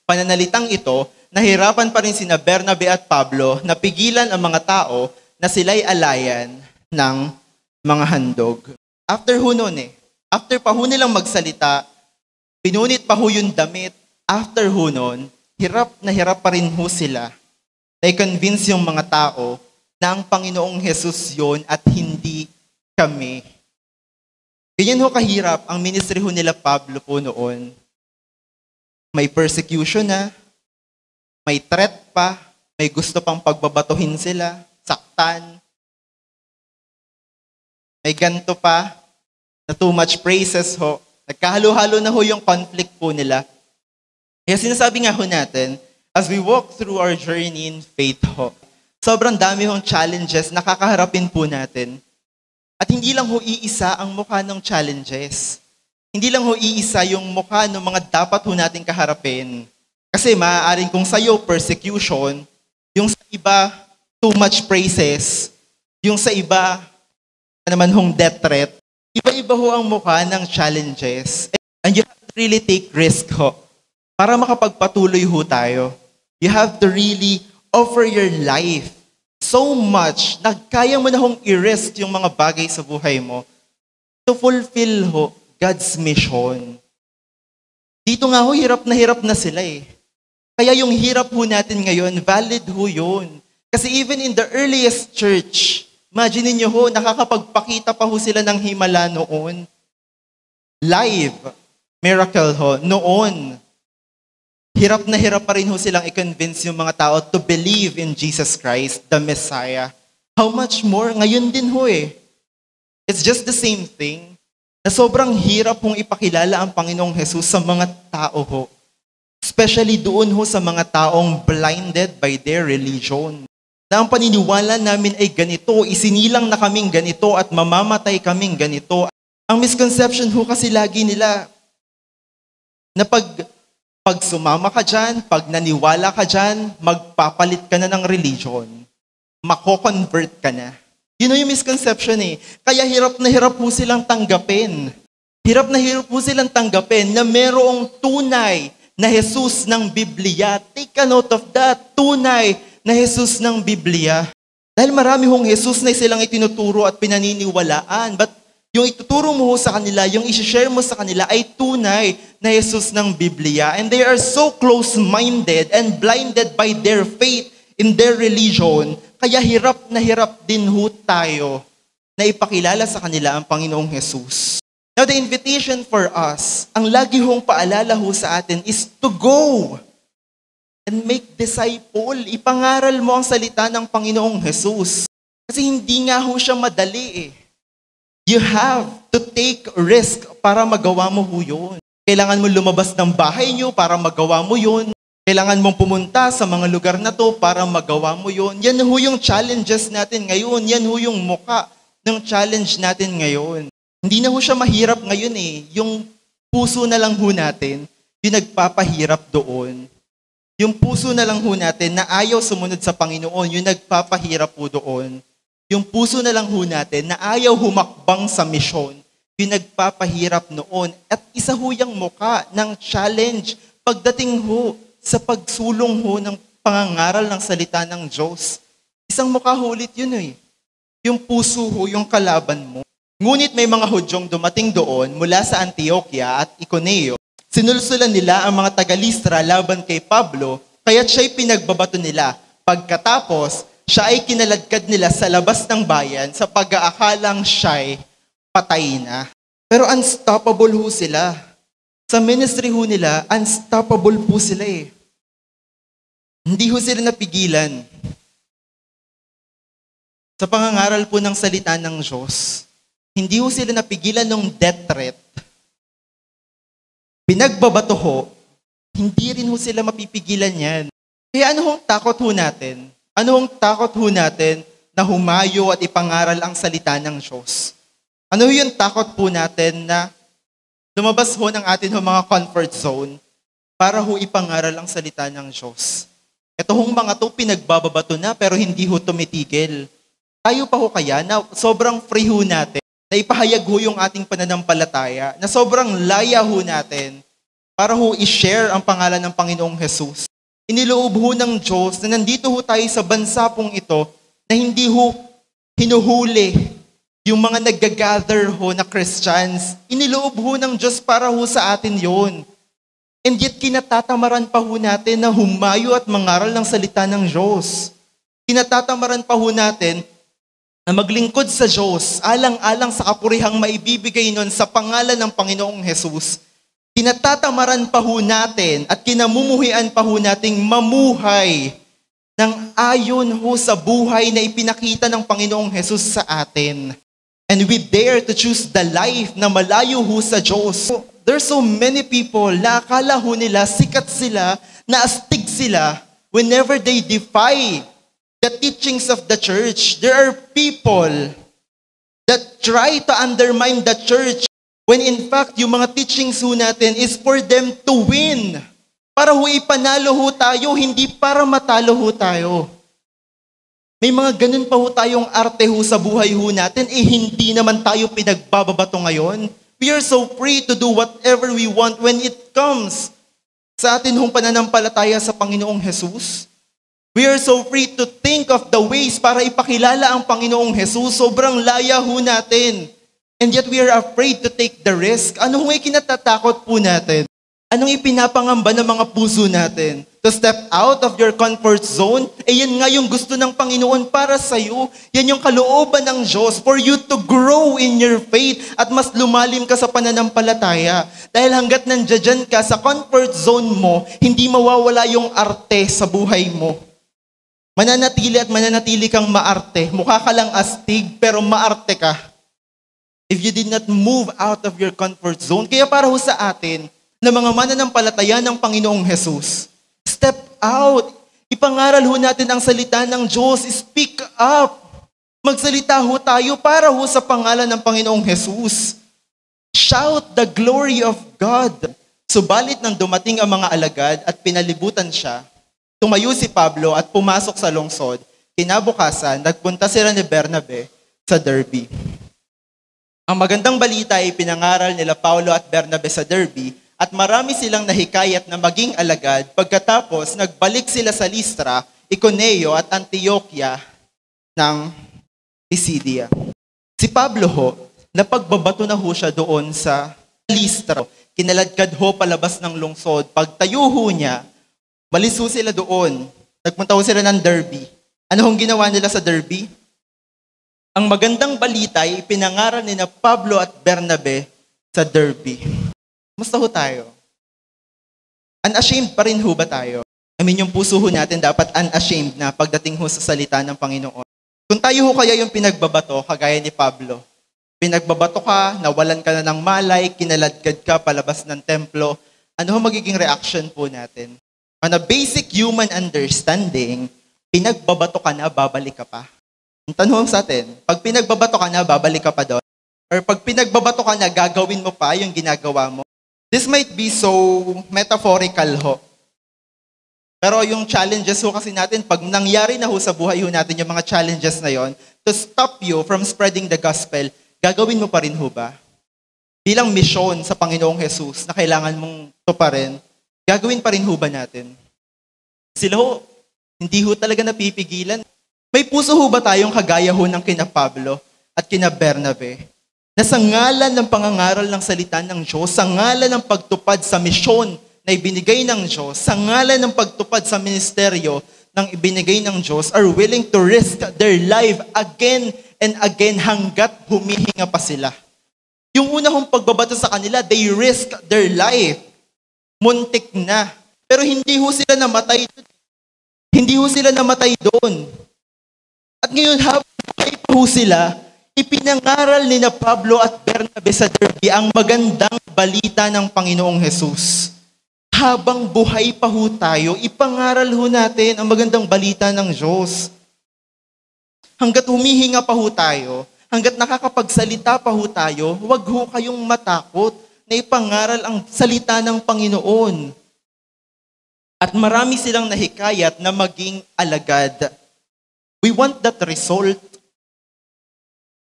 [SPEAKER 6] pananalitang ito, nahirapan pa rin sina Bernabe at Pablo na pigilan ang mga tao na sila'y alayan ng mga handog. After pa ho nilang magsalita, pinunit pa ho yung damit. After ho nun, hirap pa rin ho sila na i-convince yung mga tao na ang Panginoong Jesus yon at hindi kami. Ganyan ho kahirap ang ministry ho nila Pablo po noon. May persecution na, may threat pa, may gusto pang pagbabatuhin sila, saktan. May ganto pa, na too much praises ho. Nagkahalo-halo na ho yung conflict po nila. Kaya sinasabi nga ho natin, as we walk through our journey in faith ho, sobrang dami hong challenges na kakaharapin po natin. At hindi lang ho iisa ang mukha ng challenges. Hindi lang ho iisa yung mukha ng mga dapat ho natin kaharapin. Kasi maaaring kung sa'yo persecution, yung sa iba too much praises, yung sa iba naman hong death threat, iba-iba ho ang mukha ng challenges. And you have to really take risk ho. Para makapagpatuloy ho tayo, you have to really offer your life so much na kaya mo na hong i-risk yung mga bagay sa buhay mo to fulfill ho God's mission. Dito nga ho, hirap na sila eh. Kaya yung hirap ho natin ngayon, valid ho yun. Kasi even in the earliest church, imagine niyo ho, nakakapagpakita pa ho sila ng himala noon. Live miracle ho, noon. Hirap pa rin ho silang i-convince yung mga tao to believe in Jesus Christ, the Messiah. How much more? Ngayon din ho eh. It's just the same thing. Na sobrang hirap hong ipakilala ang Panginoong Jesus sa mga tao ho. Especially doon ho sa mga taong blinded by their religion. Na ang paniniwala namin ay ganito, isinilang na kaming ganito at mamamatay kaming ganito. Ang misconception ho kasi lagi nila na pag sumama ka dyan, pag naniwala ka dyan, magpapalit ka na ng religion. Mako-convert ka na. Yun yung misconception eh. Kaya hirap po silang tanggapin. Hirap po silang tanggapin na merong tunay na Jesus ng Biblia. Take a note of that. Tunay na Jesus ng Biblia. Dahil marami hong Jesus na silang itinuturo at pinaniniwalaan. But yung ituturo mo sa kanila, yung isi-share mo sa kanila ay tunay na Jesus ng Biblia. And they are so close-minded and blinded by their faith in their religion, kaya hirap din ho tayo na ipakilala sa kanila ang Panginoong Jesus. Now the invitation for us, ang lagi hong paalala ho sa atin is to go and make disciple. Ipangaral mo ang salita ng Panginoong Jesus. Kasi hindi nga ho siya madali eh. You have to take risk para magawa mo ho yun. Kailangan mo lumabas ng bahay nyo para magawa mo yun. Kailangan mong pumunta sa mga lugar na to para magawa mo yun. Yan ho yung challenges natin ngayon. Yan ho yung muka ng challenge natin ngayon. Hindi na ho siya mahirap ngayon eh. Yung puso na lang ho natin, yung nagpapahirap doon. Yung puso na lang ho natin na ayaw sumunod sa Panginoon, yung nagpapahirap po doon. Yung puso na lang ho natin na ayaw humakbang sa misyon, yung nagpapahirap noon. At isa ho yung muka ng challenge pagdating ho sa pagsulong ho ng pangangaral ng salita ng Diyos. Isang mukha ho ulit yun eh. Yung puso ho, yung kalaban mo. Ngunit may mga Hudyong dumating doon mula sa Antioquia at Iconeo. Sinulsulan nila ang mga taga-Listra laban kay Pablo, kaya't siya'y pinagbabato nila. Pagkatapos, siya ay kinaladkad nila sa labas ng bayan sa pag-aakalang siya'y patay na. Pero unstoppable ho sila. Sa ministry ho nila, unstoppable po sila eh. Hindi ho sila napigilan. Sa pangangaral po ng salita ng Diyos, hindi ho sila napigilan ng death threat. Pinagbabato ho, hindi rin ho sila mapipigilan yan. Kaya ano hong takot ho natin? Ano hong takot ho natin na humayo at ipangaral ang salita ng Diyos? Ano yung takot po natin na lumabas ho ng atin ho mga comfort zone para ho ipangaral ang salita ng Diyos? Ito hong mga to pinagbababato na pero hindi ho tumitigil. Tayo pa ho kaya na sobrang free ho natin, na ipahayag ho yung ating pananampalataya, na sobrang laya ho natin para ho i-share ang pangalan ng Panginoong Jesus. Iniloob ho ng Diyos na nandito ho tayo sa bansa pong ito na hindi ho hinuhuli yung mga nag-gather ho na Christians. Iniloob ho ng Diyos para ho sa atin yon. And yet kinatatamaran pa ho natin na humayo at mangaral ng salita ng Diyos. Kinatatamaran pa ho natin na maglingkod sa Diyos, alang-alang sa kapurihang maibibigay nun sa pangalan ng Panginoong Jesus. Kinatatamaran pa ho natin at kinamumuhian pa ho nating mamuhay ng ayon ho sa buhay na ipinakita ng Panginoong Jesus sa atin. And we dare to choose the life na malayo ho sa Diyos. There's so many people na akala ho nila sikat sila, na astig sila whenever they defy the teachings of the church. There are people that try to undermine the church when in fact yung mga teachings ho natin is for them to win. Para ho ipanalo ho tayo, hindi para matalo ho tayo. May mga ganun pa ho tayong arte ho sa buhay ho natin, hindi naman tayo pinagbababato ngayon. We are so free to do whatever we want when it comes sa atin hong pananampalataya sa Panginoong Jesus. We are so free to think of the ways para ipakilala ang Panginoong Jesus. Sobrang laya ho natin. And yet we are afraid to take the risk. Ano hong ikinatatakot po natin? Anong ipinapangamba ng mga puso natin? To step out of your comfort zone? Yan nga yung gusto ng Panginoon para sa iyo. Yan yung kalooban ng Diyos for you to grow in your faith at mas lumalim ka sa pananampalataya. Dahil hanggat nandiyan ka sa comfort zone mo, hindi mawawala yung arte sa buhay mo. Mananatili at mananatili kang maarte. Mukha ka lang astig, pero maarte ka. If you did not move out of your comfort zone. Kaya para ho sa atin, na mga mananampalataya ng Panginoong Jesus, step out. Ipangaral ho natin ang salita ng Diyos. Speak up. Magsalita ho tayo para ho sa pangalan ng Panginoong Jesus. Shout the glory of God. Subalit nang dumating ang mga alagad at pinalibutan siya, tumayo si Pablo at pumasok sa lungsod. Kinabukasan, nagpunta sila ni Bernabe sa Derbe. Ang magandang balita ay pinangaral nila Paulo at Bernabe sa Derbe at marami silang nahikayat na maging alagad. Pagkatapos, nagbalik sila sa Listra, Iconeo at Antioquia ng Pisidia. Si Pablo ho, napagbabato na ho siya doon sa Listra. Kinaladkad ho palabas ng lungsod. Pagtayo ho niya, malis ho sila doon. Nagpunta ho sila ng Derbe. Ano hong ginawa nila sa Derbe? Ang magandang balita ay pinangaral ni na Pablo at Bernabe sa Derbe. Musta ho tayo? Unashamed pa rin ho ba tayo? Yung puso ho natin dapat unashamed na pagdating ho sa salita ng Panginoon. Kung tayo ho kaya yung pinagbabato, kagaya ni Pablo, pinagbabato ka, nawalan ka na ng malay, kinaladkad ka palabas ng templo, ano ho magiging reaction po natin? On a basic human understanding, pinagbabato ka na, babalik ka pa. Ang tanong sa atin, pag pinagbabato ka na, babalik ka pa doon? Or pag pinagbabato ka na, gagawin mo pa yung ginagawa mo? This might be so metaphorical ho. Pero yung challenges ho kasi natin, pag nangyari na ho sa buhay ho natin yung mga challenges na yon, to stop you from spreading the gospel, gagawin mo pa rin ho ba? Bilang misyon sa Panginoong Jesus na kailangan mong tuparin, gagawin pa rin ho ba natin? Sila ho, hindi ho talaga napipigilan. May puso ho ba tayong kagaya ho ng kina Pablo at kina Bernabe? Na sa ngalan ng pangangaral ng salita ng Diyos, sa ngalan ng pagtupad sa misyon na ibinigay ng Diyos, sa ngalan ng pagtupad sa ministeryo ng ibinigay ng Diyos, are willing to risk their life again and again hanggat humihinga pa sila. Yung una kong pagbabato sa kanila, they risk their life. Muntik na. Pero hindi ho sila namatay doon. Hindi ho sila namatay doon. At ngayon, habang buhay pa ho sila, ipinangaral ni na Pablo at Bernabe sa Derbe ang magandang balita ng Panginoong Jesus. Habang buhay pa ho tayo, ipangaral ho natin ang magandang balita ng Diyos. Hanggat humihinga pa ho tayo, hanggat nakakapagsalita pa ho tayo, huwag ho kayong matakot na ipangaral ang salita ng Panginoon. At marami silang nahikayat na maging alagad. We want that result.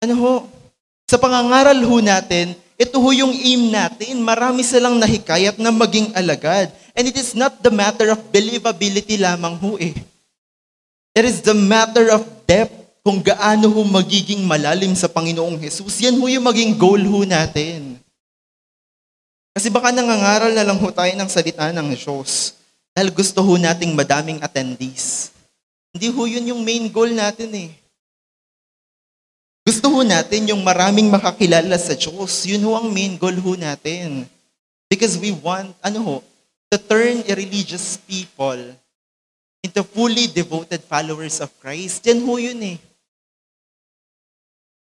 [SPEAKER 6] Ano ho? Sa pangangaral ho natin, ito ho yung aim natin. Marami silang nahikayat na maging alagad. And it is not the matter of believability lamang ho eh. It is the matter of depth, kung gaano ho magiging malalim sa Panginoong Jesus. Yan ho yung maging goal ho natin. Kasi baka nangangaral na lang ho tayo ng salita ng Diyos. Dahil gusto ho nating madaming attendees. Hindi ho yun yung main goal natin eh. Gusto ho natin yung maraming makakilala sa Diyos. Yun ho ang main goal ho natin. Because we want, to turn irreligious people into fully devoted followers of Christ. Yan ho yun eh.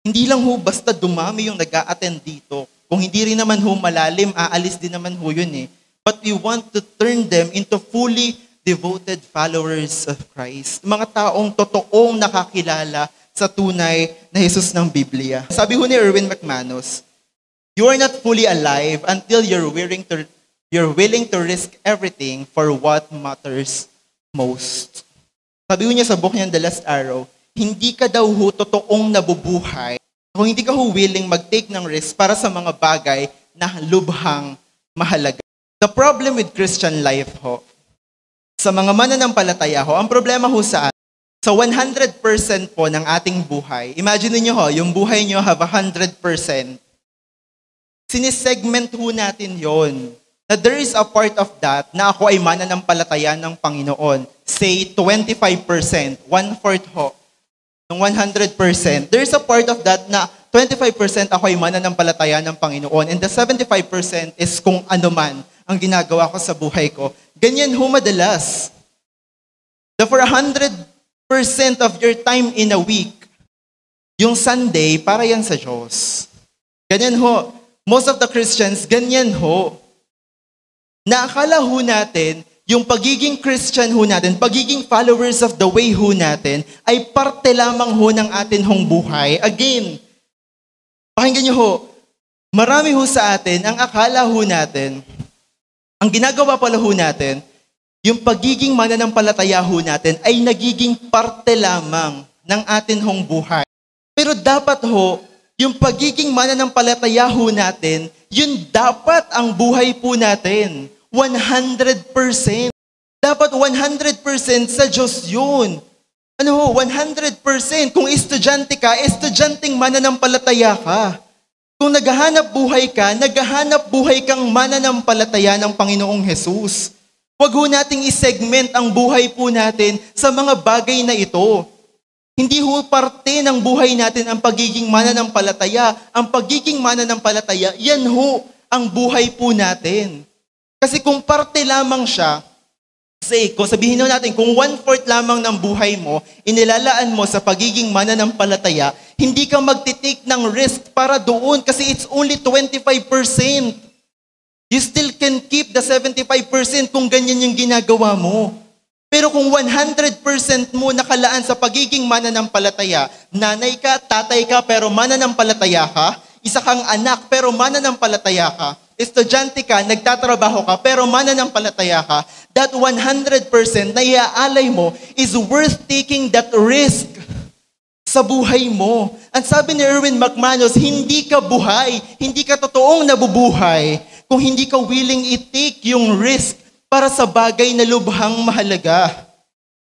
[SPEAKER 6] Hindi lang ho basta dumami yung nag-a-attend dito. Kung hindi rin naman ho malalim, aalis din naman ho yun eh. But we want to turn them into fully devoted followers of Christ. Mga taong totoong nakakilala sa tunay na Jesus ng Biblia. Sabi ho ni Erwin McManus, you are not fully alive until you're willing to risk everything for what matters most. Sabi ho niya sa book niya, The Last Arrow, hindi ka daw ho totoong nabubuhay kung hindi ka ho willing mag-take ng risk para sa mga bagay na lubhang mahalaga. The problem with Christian life ho, sa mga mananampalataya ho, ang problema ho sa 100% po ng ating buhay, imagine niyo ho, yung buhay niyo have 100%. Sinisegment ho natin yon. Na there is a part of that na ako ay mananampalataya ng Panginoon. Say 25%, 1/4 ho, ng 100%. There is a part of that na 25% ako ay mananampalataya ng Panginoon and the 75% is kung ano man ang ginagawa ko sa buhay ko. Ganyan ho madalas. For 100% of your time in a week, yung Sunday, para yan sa Diyos. Ganyan ho. Most of the Christians, ganyan ho. Naakala ho natin, yung pagiging Christian ho natin, pagiging followers of the way ho natin, ay parte lamang ho ng atin hong buhay. Again, pakinggan nyo ho, marami ho sa atin, ang akala ho natin, ang ginagawa pala ho natin, yung pagiging mananampalataya ho natin ay nagiging parte lamang ng atin hong buhay. Pero dapat ho, yung pagiging mananampalataya ho natin, yun dapat ang buhay po natin. 100%. Dapat 100% sa Diyos yun. 100%. Kung estudyante ka, estudyanteng mananampalataya ka. Kung naghahanap buhay kang mananampalataya ng Panginoong Jesus. Huwag ho nating isegment ang buhay po natin sa mga bagay na ito. Hindi ho parte ng buhay natin ang pagiging mananampalataya. Ang pagiging mananampalataya, yan ho ang buhay po natin. Kasi kung parte lamang siya, kung sabihin natin, kung 1/4 lamang ng buhay mo, inilalaan mo sa pagiging mananampalataya, hindi ka magtitake ng risk para doon kasi it's only 25%. You still can keep the 75% kung ganyan yung ginagawa mo. Pero kung 100% mo nakalaan sa pagiging mananampalataya, nanay ka, tatay ka, pero mananampalataya ka, isa kang anak, pero mananampalataya ka, estudyante ka, nagtatrabaho ka, pero mananampalataya ka, that 100% na iaalay mo is worth taking that risk sa buhay mo. Ang sabi ni Erwin McManus, hindi ka buhay, hindi ka totoong nabubuhay kung hindi ka willing i-take yung risk para sa bagay na lubhang mahalaga.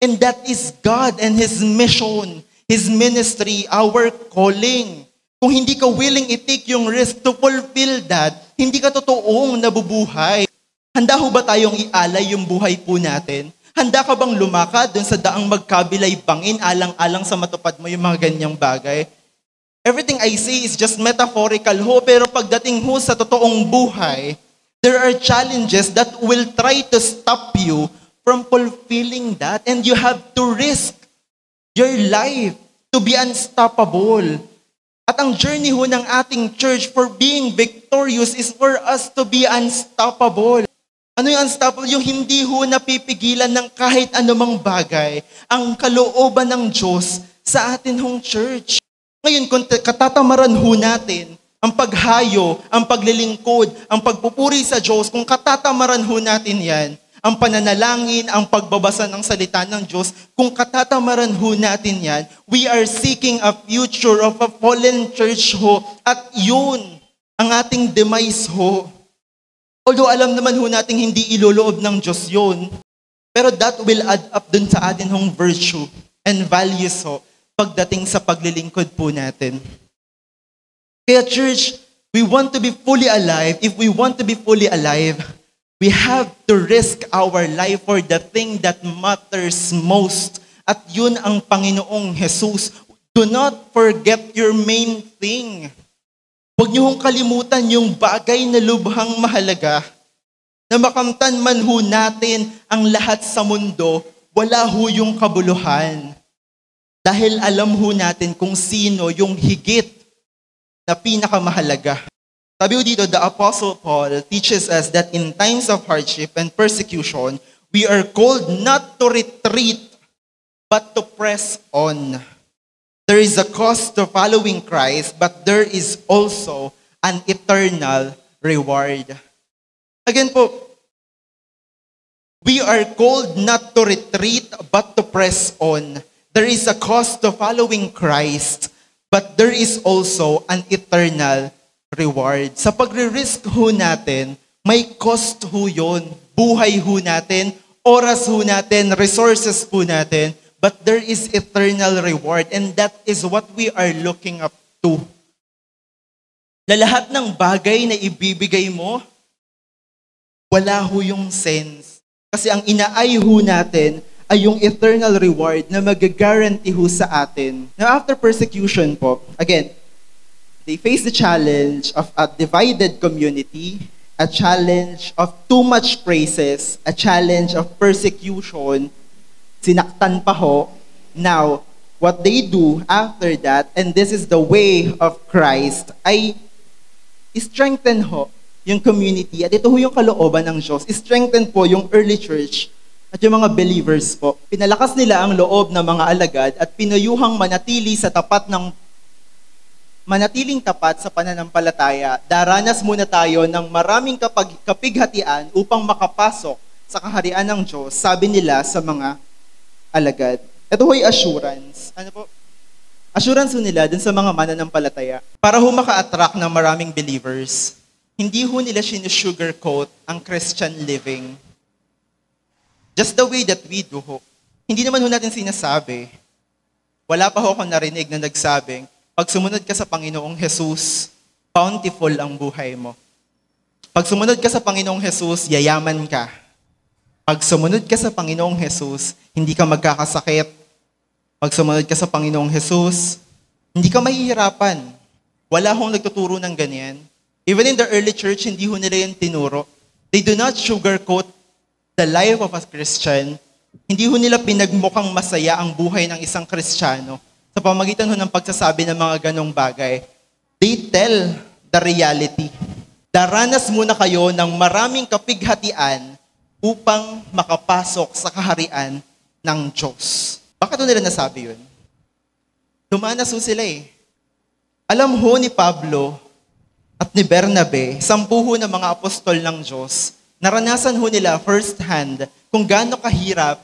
[SPEAKER 6] And that is God and His mission, His ministry, our calling. Kung hindi ka willing i-take yung risk to fulfill that, hindi ka totoong nabubuhay. Handa ho ba tayong ialay yung buhay po natin? Handa ka bang lumakad dun sa daang magkabilay bangin, alang-alang sa matupad mo yung mga ganyang bagay? Everything I say is just metaphorical ho, pero pagdating ho sa totoong buhay, there are challenges that will try to stop you from fulfilling that, and you have to risk your life to be unstoppable. At ang journey ho ng ating church for being victorious is for us to be unstoppable. Ano yung unstoppable? Yung hindi ho napipigilan ng kahit anumang bagay ang kalooban ng Diyos sa atin hong church. Ngayon, kung katatamaran ho natin ang paghayo, ang paglilingkod, ang pagpupuri sa Diyos, kung katatamaran ho natin yan, ang pananalangin, ang pagbabasa ng salita ng Diyos, kung katatamaran ho natin yan, we are seeking a future of a fallen church ho, at yun ang ating demise ho. Although alam naman ho natin hindi iloloob ng Diyos yun, pero that will add up dun sa atin hong virtue and values ho pagdating sa paglilingkod po natin. Kaya church, we want to be fully alive. If we want to be fully alive, we have to risk our life for the thing that matters most. At yun ang Panginoong Jesus. Do not forget your main thing. Huwag niyo hong kalimutan yung bagay na lubhang mahalaga. Na makamtan man ho natin ang lahat sa mundo, wala ho yung kabuluhan. Dahil alam ho natin kung sino yung higit na pinakamahalaga. Sabi ho dito, the Apostle Paul teaches us that in times of hardship and persecution, we are called not to retreat, but to press on. There is a cost to following Christ, but there is also an eternal reward. Again po, we are called not to retreat, but to press on. There is a cost to following Christ, but there is also an eternal reward. Sa pagre-risk ho natin, may cost ho yun. Buhay ho natin, oras ho natin, resources ho natin, but there is eternal reward, and that is what we are looking up to. Na lahat ng bagay na ibibigay mo, wala ho yung sense. Kasi ang inaay ho natin ay yung eternal reward na mag-guarantee ho sa atin. Now after persecution po, again, they face the challenge of a divided community, a challenge of too much praises, a challenge of persecution, sinaktan pa ho. Now, what they do after that, and this is the way of Christ, ay strengthen ho yung community. At ito ho yung kalooban ng Diyos. Strengthen po yung early church at yung mga believers po. Pinalakas nila ang loob ng mga alagad at pinayuhang manatiling tapat sa pananampalataya. Daranas muna tayo ng maraming kapighatian upang makapasok sa kaharian ng Diyos, sabi nila sa mga alagad. Ito ho'y assurance. Ano po? Assurance ho nila dun sa mga mananampalataya. Para ho maka-attract ng maraming believers, hindi ho nila sinusugarcoat ang Christian living. Just the way that we do ho. Hindi naman ho natin sinasabi. Wala pa ho akong narinig na nagsabing, pag sumunod ka sa Panginoong Jesus, bountiful ang buhay mo. Pag sumunod ka sa Panginoong Jesus, yayaman ka. Pag sumunod ka sa Panginoong Jesus, hindi ka magkakasakit. Pag sumunod ka sa Panginoong Jesus, hindi ka mahihirapan. Wala hong nagtuturo ng ganyan. Even in the early church, hindi ho nila yan tinuro. They do not sugarcoat the life of a Christian. Hindi ho nila pinagmukhang masaya ang buhay ng isang Kristiyano sa pamamagitan ho ng pagsasabi ng mga ganong bagay. They tell the reality. Daranas muna kayo ng maraming kapighatian upang makapasok sa kaharian ng Diyos. Bakit nila nasabi yun? Dumanas ho sila eh. Alam ho ni Pablo at ni Bernabe, 10 na mga apostol ng Diyos, naranasan ho nila first hand kung gaano kahirap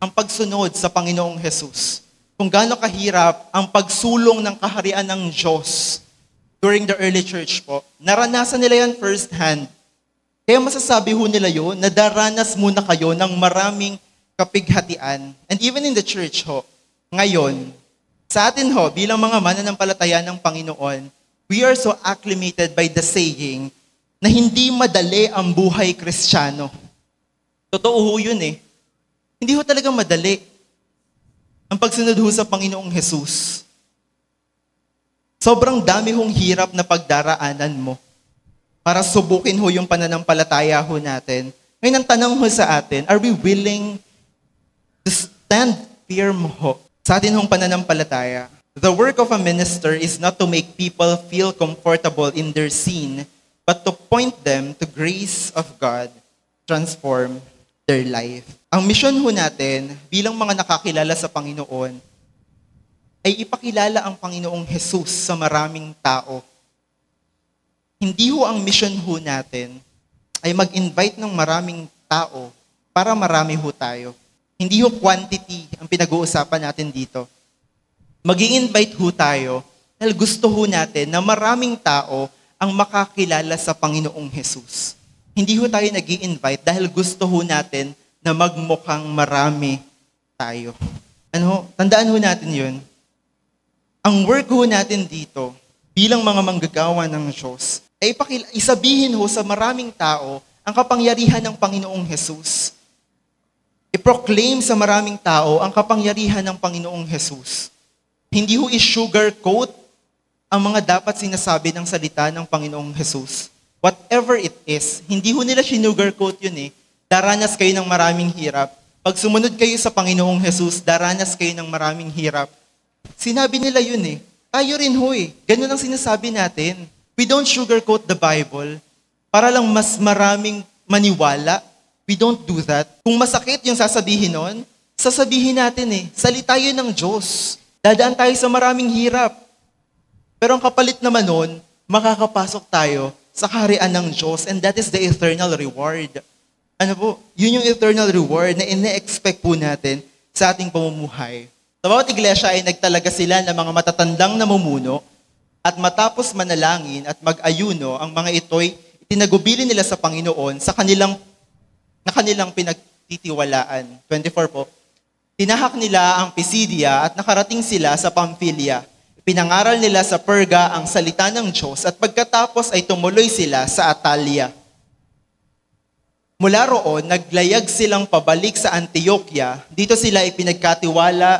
[SPEAKER 6] ang pagsunod sa Panginoong Hesus. Kung gaano kahirap ang pagsulong ng kaharian ng Diyos during the early church po. Naranasan nila yan first hand. Kaya masasabi ho nila yun, na daranas muna kayo ng maraming kapighatian. And even in the church ho, ngayon, sa atin ho, bilang mga mananampalataya ng Panginoon, we are so acclimated by the saying na hindi madali ang buhay Kristiyano. Totoo ho yun eh. Hindi ho talagang madali ang pagsunod ho sa Panginoong Hesus. Sobrang dami hong hirap na pagdaraanan mo para subukin ho yung pananampalataya ho natin. Ngayon ang tanong ho sa atin, are we willing to stand firm ho sa atin hong pananampalataya? The work of a minister is not to make people feel comfortable in their sin, but to point them to grace of God, transform their life. Ang misyon ho natin bilang mga nakakilala sa Panginoon ay ipakilala ang Panginoong Hesus sa maraming tao. Hindi ho ang misyon ho natin ay mag-invite ng maraming tao para marami ho tayo. Hindi ho quantity ang pinag-uusapan natin dito. Mag-i-invite ho tayo dahil gusto ho natin na maraming tao ang makakilala sa Panginoong Hesus. Hindi ho tayo nag-i-invite dahil gusto ho natin na magmukhang marami tayo. Tandaan ho natin yun. Ang work ho natin dito, bilang mga manggagawa ng Diyos, ay isabihin ho sa maraming tao ang kapangyarihan ng Panginoong Hesus. I-proclaim sa maraming tao ang kapangyarihan ng Panginoong Hesus. Hindi ho i-sugarcoat ang mga dapat sinasabi ng salita ng Panginoong Hesus. Whatever it is, hindi ho nila sinugarcoat yun eh. Daranas kayo ng maraming hirap. Pag sumunod kayo sa Panginoong Hesus, daranas kayo ng maraming hirap. Sinabi nila yun eh. Tayo rin ho eh. Ganun ang sinasabi natin. We don't sugarcoat the Bible para lang mas maraming maniwala. We don't do that. Kung masakit yung sasabihin nun, sasabihin natin eh. Salita yun ng Diyos. Dadaan tayo sa maraming hirap. Pero ang kapalit naman nun, makakapasok tayo sa kaharian ng Diyos, and that is the eternal reward. Ano po? Yun yung eternal reward na ine-expect po natin sa ating pamumuhay. Sa bawat iglesia ay nagtalaga sila ng mga matatandang namumuno, at matapos manalangin at mag-ayuno, ang mga ito'y itinagubili nila sa Panginoon sa kanilang pinagtitiwalaan. 24 po. Tinahak nila ang Pisidia at nakarating sila sa Pamphylia. Pinangaral nila sa Perga ang salita ng Diyos at pagkatapos ay tumuloy sila sa Atalia. Mula roon, naglayag silang pabalik sa Antioquia. Dito sila ipinagkatiwala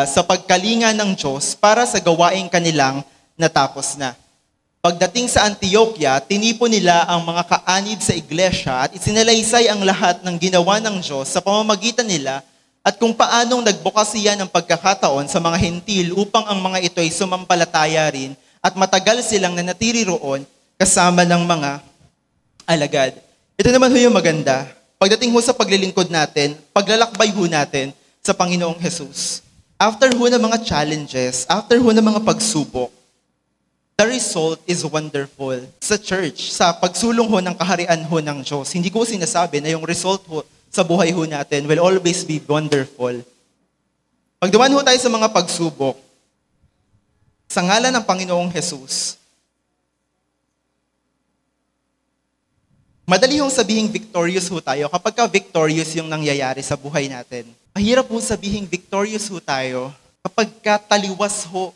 [SPEAKER 6] sa pagkalinga ng Diyos para sa gawaing kanilang natapos na. Pagdating sa Antioquia, tinipon nila ang mga kaanib sa iglesia at isinalaysay ang lahat ng ginawa ng Diyos sa pamamagitan nila at kung paanong nagbukas siya ng pagkakataon sa mga hentil upang ang mga ito'y sumampalataya rin at matagal silang nanatili roon kasama ng mga alagad. Ito naman ho yung maganda. Pagdating ho sa paglilingkod natin, paglalakbay ho natin sa Panginoong Hesus. After ho ng mga challenges, after ho ng mga pagsubok, the result is wonderful. Sa church, sa pagsulong ho ng kaharian ho ng Diyos, hindi ko sinasabi na yung result ho sa buhay ho natin will always be wonderful. Pag dumaan ho tayo sa mga pagsubok, sa ngalan ng Panginoong Hesus, madali hong sabihing victorious ho tayo kapag victorious yung nangyayari sa buhay natin. Mahirap ho sabihing victorious ho tayo kapag taliwas ho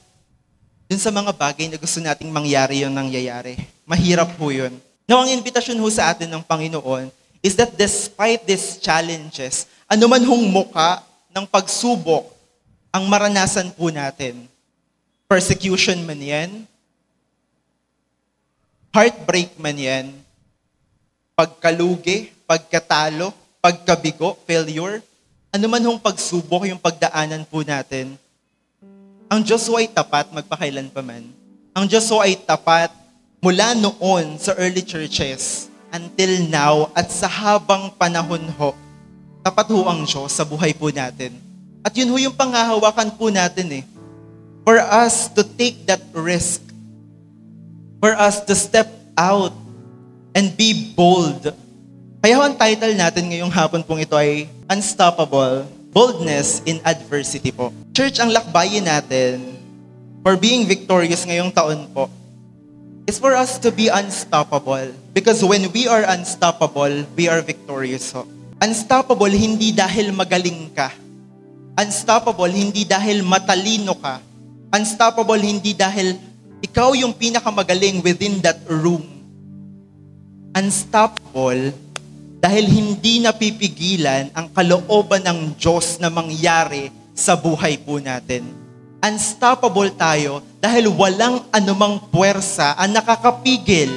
[SPEAKER 6] dun sa mga bagay na gusto nating mangyari yung nangyayari. Mahirap ho yun. Now, ang invitation ho sa atin ng Panginoon is that despite these challenges, anuman hong muka ng pagsubok ang maranasan po natin. Persecution man yan, heartbreak man yan, pagkalugi, pagkatalo, pagkabigo, failure, anuman hong pagsubok yung pagdaanan po natin, ang Diyos ho ay tapat magpakailan pa man. Ang Diyos ho ay tapat mula noon sa early churches until now at sa habang panahon ho. Tapat ho ang Diyos sa buhay po natin. At yun ho yung panghahawakan po natin eh. For us to take that risk for us to step out and be bold. Kaya ang title natin ngayong hapon pong ito ay Unstoppable, Boldness in Adversity po. Church, ang lakbayin natin for being victorious ngayong taon po is for us to be unstoppable. Because when we are unstoppable, we are victorious. So, unstoppable hindi dahil magaling ka. Unstoppable hindi dahil matalino ka. Unstoppable hindi dahil ikaw yung pinakamagaling within that room. Unstoppable dahil hindi napipigilan ang kalooban ng Diyos na mangyari sa buhay po natin. Unstoppable tayo dahil walang anumang puwersa ang nakakapigil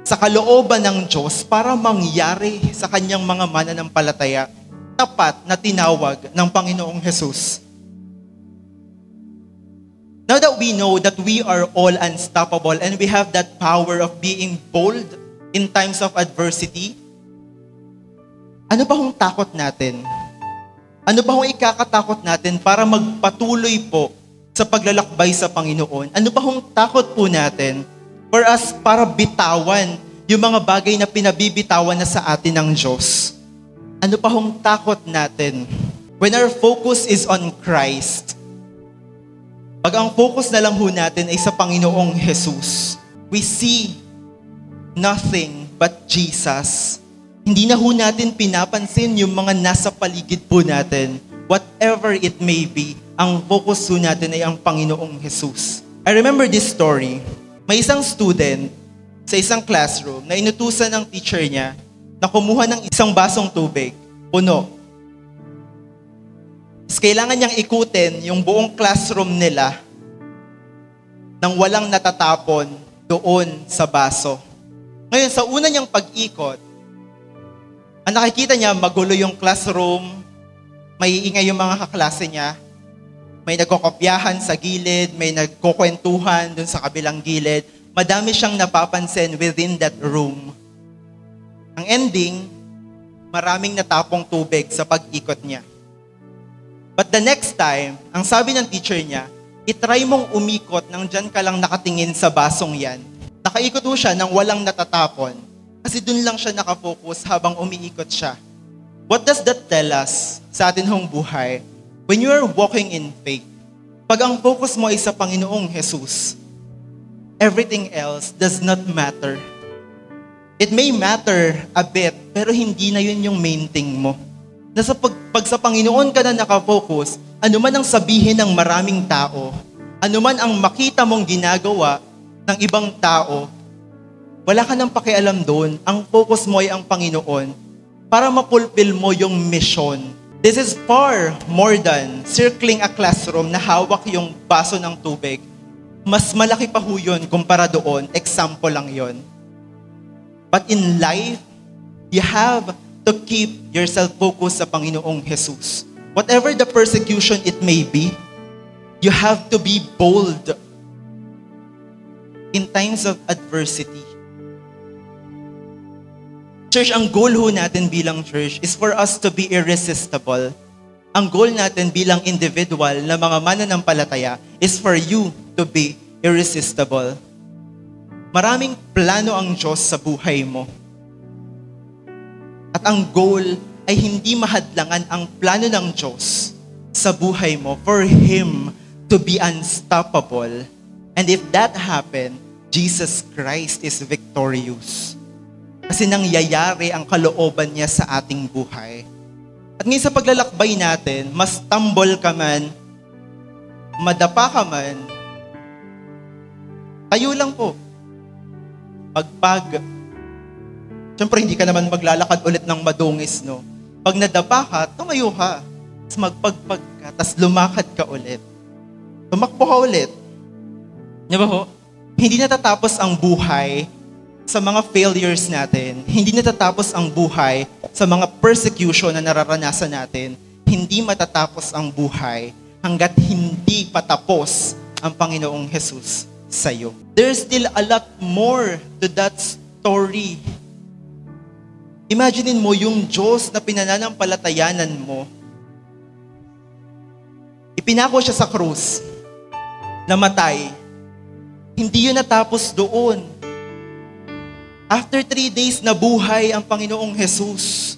[SPEAKER 6] sa kalooban ng Diyos para mangyari sa kanyang mga mananampalataya tapat na tinawag ng Panginoong Jesus. Now that we know that we are all unstoppable and we have that power of being bold in times of adversity, ano ba hong takot natin? Ano ba hong ikakatakot natin para magpatuloy po sa paglalakbay sa Panginoon? Ano ba hong takot po natin for us para bitawan yung mga bagay na pinabibitawan na sa atin ng Diyos? Ano pa hong takot natin when our focus is on Christ? Pag ang focus na lang ho natin ay sa Panginoong Jesus, we see nothing but Jesus. Hindi na ho natin pinapansin yung mga nasa paligid po natin. Whatever it may be, ang focus ho natin ay ang Panginoong Jesus. I remember this story. May isang student sa isang classroom na inutusan ng teacher niya na kumuha ng isang basong tubig, puno. Kailangan niyang ikutin yung buong classroom nila nang walang natatapon doon sa baso. Ngayon, sa una niyang pag-ikot, ang nakikita niya, magulo yung classroom, may ingay yung mga kaklase niya, may nagkokopyahan sa gilid, may nagkukwentuhan doon sa kabilang gilid. Madami siyang napapansin within that room. Ang ending, maraming natapong tubig sa pag-ikot niya. But the next time, ang sabi ng teacher niya, itry mong umikot nang dyan ka lang nakatingin sa basong yan. Nakaikot ho siya nang walang natatapon. Kasi dun lang siya nakafocus habang umiikot siya. What does that tell us sa atin hong buhay? When you are walking in faith, pag ang focus mo ay sa Panginoong Jesus, everything else does not matter. It may matter a bit, pero hindi na yun yung main thing mo. Nasa pag sa Panginoon ka na nakafocus, anuman ang sabihin ng maraming tao, anuman ang makita mong ginagawa ng ibang tao, wala ka nang pakialam doon. Ang focus mo ay ang Panginoon para mapulfill mo yung mission. This is far more than circling a classroom na hawak yung baso ng tubig. Mas malaki pa ho yun kumpara doon. Example lang yun. But in life, you have to keep yourself focused sa Panginoong Jesus. Whatever the persecution it may be, you have to be bold in times of adversity. Church, ang goal ho natin bilang church is for us to be irresistible. Ang goal natin bilang individual na mga mananampalataya is for you to be irresistible. Maraming plano ang Diyos sa buhay mo. At ang goal ay hindi mahadlangan ang plano ng Diyos sa buhay mo for Him to be unstoppable. And if that happened, Jesus Christ is victorious. Kasi nangyayari ang kalooban niya sa ating buhay. At ngayon sa paglalakbay natin, mas tumble ka man, madapa ka man, tayo lang po. Siyempre hindi ka naman maglalakad ulit ng madungis, no? Pag nadapa ka, tumayo ka. Tapos magpagpag ka, tapos lumakad ka ulit. Tumakbo ka ulit. Di ba ho? Hindi natatapos ang buhay sa mga failures natin. Hindi natatapos ang buhay sa mga persecution na nararanasan natin. Hindi matatapos ang buhay hanggat hindi patapos ang Panginoong Jesus sa'yo. There's still a lot more to that story. Imaginin mo yung Diyos na pinananampalatayanan mo. Ipinako siya sa krus, namatay. Hindi yun natapos doon. After 3 days, nabuhay ang Panginoong Jesus.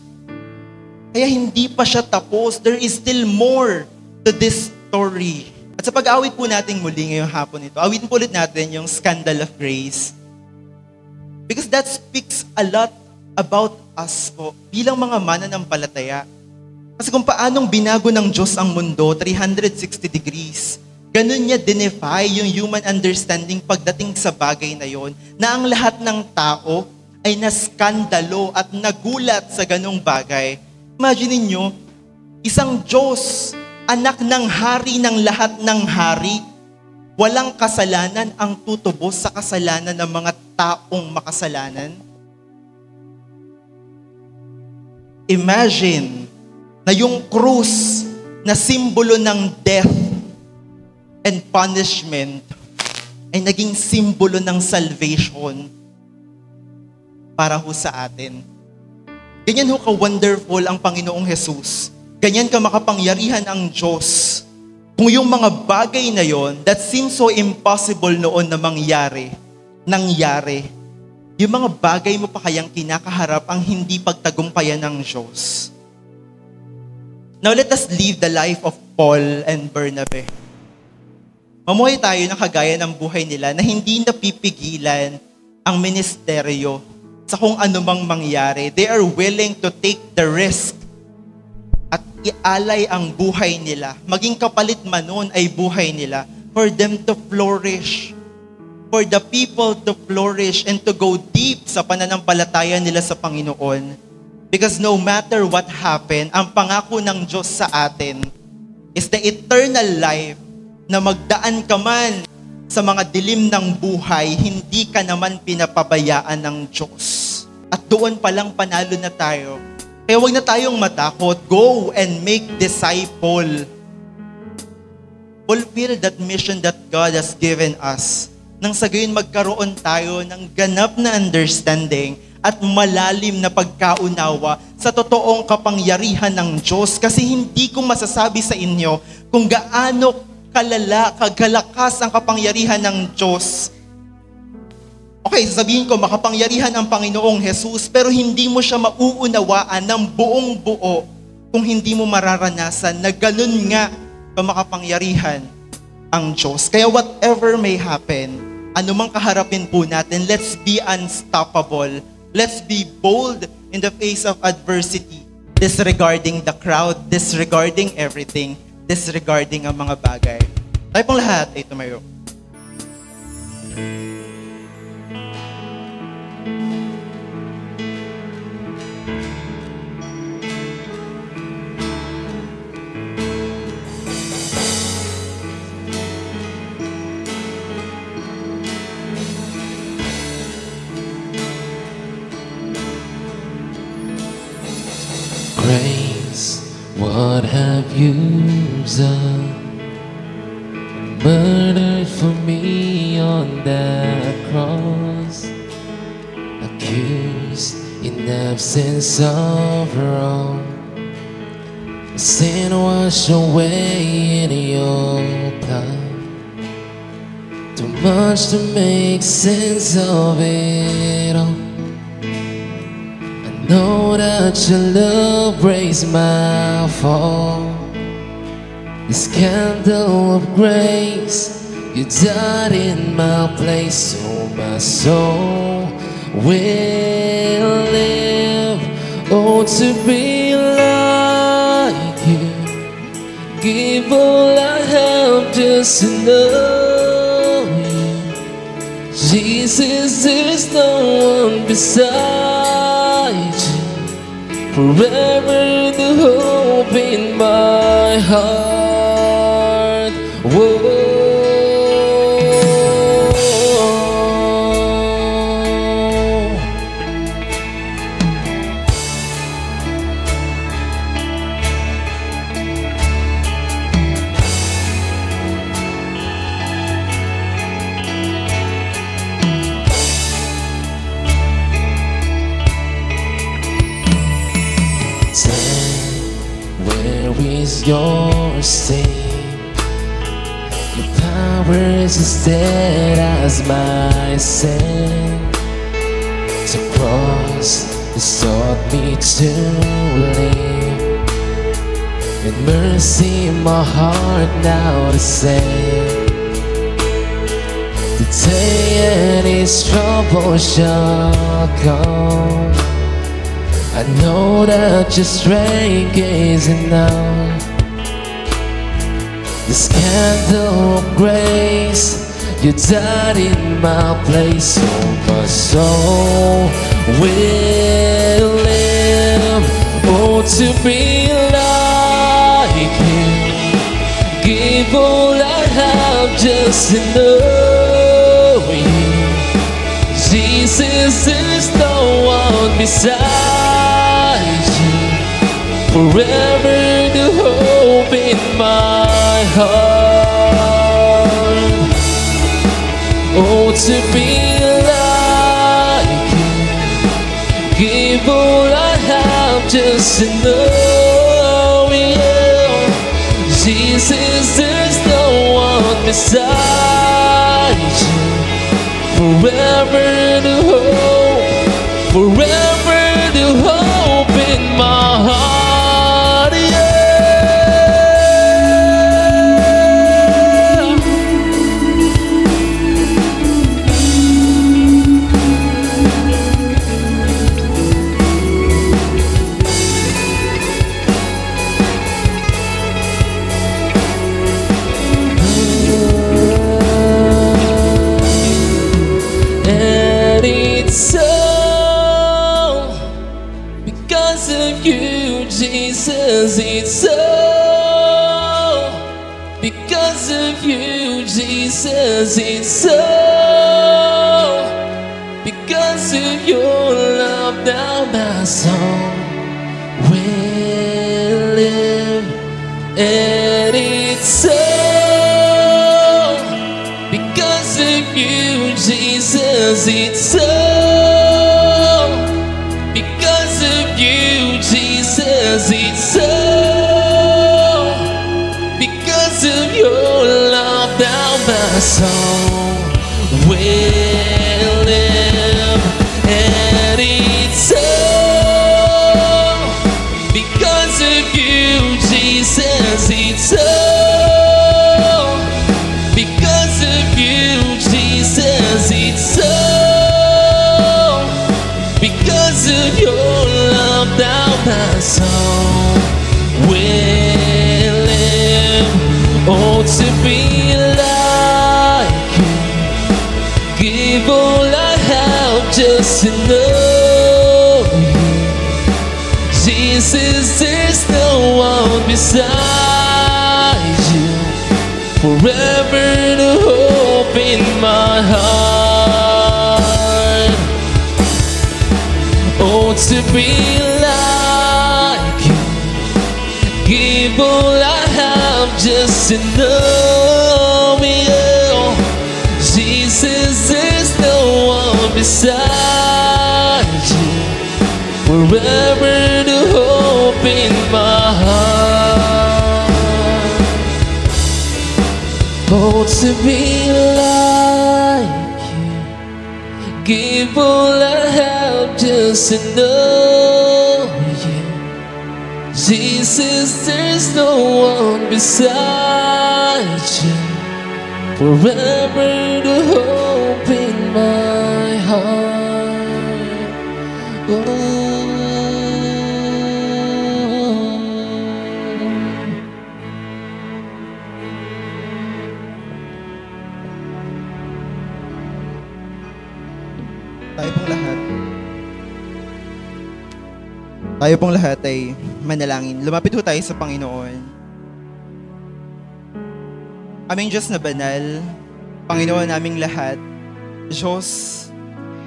[SPEAKER 6] Kaya hindi pa siya tapos. There is still more to this story. At sa pag-awit po natin muli ngayong hapon ito, awitin po ulit natin yung Scandal of Grace. Because that speaks a lot about us po, bilang mga mananampalataya. Kasi kung paanong binago ng Diyos ang mundo, 360 degrees, ganun niya dinefy yung human understanding pagdating sa bagay na yon, na ang lahat ng tao ay naskandalo at nagulat sa ganung bagay. Imagine niyo, isang Diyos, anak ng hari ng lahat ng hari, walang kasalanan ang tutubos sa kasalanan ng mga taong makasalanan. Imagine na yung krus na simbolo ng death and punishment ay naging simbolo ng salvation para ho sa atin. Ganyan ho ka-wonderful ang Panginoong Jesus. Ganyan ka makapangyarihan ang Diyos. Kung yung mga bagay na yon that seems so impossible noon na nangyari. Yung mga bagay mo pa kayang kinakaharap ang hindi pagtagumpayan ng Diyos. Now let us live the life of Paul and Bernabe. Mamuhay tayo ng kagaya ng buhay nila na hindi napipigilan ang ministeryo sa kung anumang mangyari. They are willing to take the risk at ialay ang buhay nila. Maging kapalit man nun ay buhay nila for them to flourish. For the people to flourish and to go deep sa pananampalataya nila sa Panginoon. Because no matter what happened, ang pangako ng Diyos sa atin is the eternal life na magdaan ka man sa mga dilim ng buhay, hindi ka naman pinapabayaan ng Diyos. At doon palang panalo na tayo. Kaya huwag na tayong matakot. Go and make disciple. Fulfill that mission that God has given us. Nang sa gayon magkaroon tayo ng ganap na understanding at malalim na pagkaunawa sa totoong kapangyarihan ng Diyos. Kasi hindi ko masasabi sa inyo kung gaano kalala, kagalakas ang kapangyarihan ng Diyos. Okay, sasabihin ko, makapangyarihan ang Panginoong Jesus, pero hindi mo siya mauunawaan ng buong buo kung hindi mo mararanasan na ganun nga makapangyarihan ang Diyos. Kaya whatever may happen, anumang kaharapin po natin, let's be unstoppable. Let's be bold in the face of adversity, disregarding the crowd, disregarding everything, disregarding ang mga bagay. Tayo pong lahat ay tumayo.
[SPEAKER 5] Grace, what have you done? Murdered for me on that cross, accused in absence of wrong. Sin washed away in your blood. Too much to make sense of it all. Know that your love breaks my fall. This candle of grace, you died in my place, so my soul will live. Oh, to be like you, give all I have just to know you. Jesus, there's no one beside you. Forever the hope in my heart. Whoa. Where is your sting? Your power words as dead as my sin. To cross has taught me to live. In mercy my heart now to sing. The day and its trouble shall come. I know that your strength is enough. This candle of grace, you died in my place, so my soul will live. Oh, to be like you, give all I have just to know you. Jesus, there's no one beside you. Forever the hope in my heart. Oh, to be like you, give all I have just to know you. Jesus, there's no one beside you. Forever the hope, forever the hope in my heart. Jesus, it's so because of you, Jesus, it's so because of your love. Now my soul will live, and it's so because of you, Jesus, it's so because of you, Jesus, it's so because of your love. Now my soul will live, and it's so because of you, Jesus, it's so because of you, Jesus, it's so because of your love. Now my soul will live. Oh, to be like you, give all I have just to know you. Jesus, there's no one beside you. Forever the hope in my heart. Oh, to be like you, give all I have just to know you. Jesus, there's no one beside you. Forever the hope in my heart. Oh, to be like you, give all I have just to know you. Jesus, there's no one beside you. Forever the hope in my heart. Oh.
[SPEAKER 6] Tayo pong lahat ay manalangin. Lumapit ho tayo sa Panginoon. Aming Diyos na banal, Panginoon naming lahat, Diyos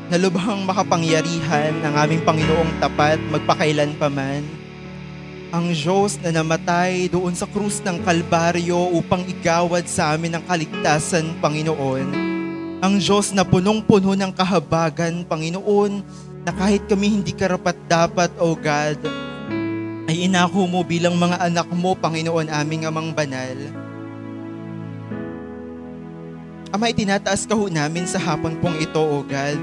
[SPEAKER 6] na lubhang makapangyarihan ng aming Panginoong tapat magpakailan paman. Ang Diyos na namatay doon sa krus ng Kalbaryo upang igawad sa amin ang kaligtasan, Panginoon. Ang Diyos na punong-puno ng kahabagan, Panginoon, na kahit kami hindi karapat-dapat, O God, ay inako mo bilang mga anak mo, Panginoon, aming Amang banal. Ama, itinataas ka ho namin sa hapon pong ito, O God.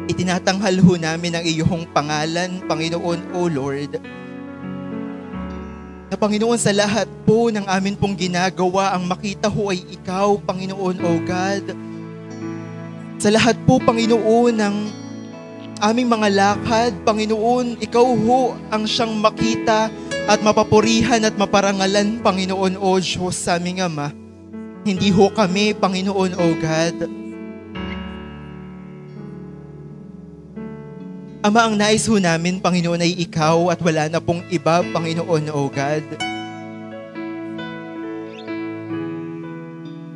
[SPEAKER 6] Itinatanghal ho namin ang iyong pangalan, Panginoon, O Lord. Na Panginoon, sa lahat po ng amin pong ginagawa, ang makita ho ay ikaw, Panginoon, O God. Sa lahat po, Panginoon, ng aming mga lakad, Panginoon, ikaw ho ang siyang makita at mapapurihan at maparangalan, Panginoon, O Diyos, sa aming Ama. Hindi ho kami, Panginoon, O God. Ama, ang nais ho namin, Panginoon, ay ikaw at wala na pong iba, Panginoon, O God.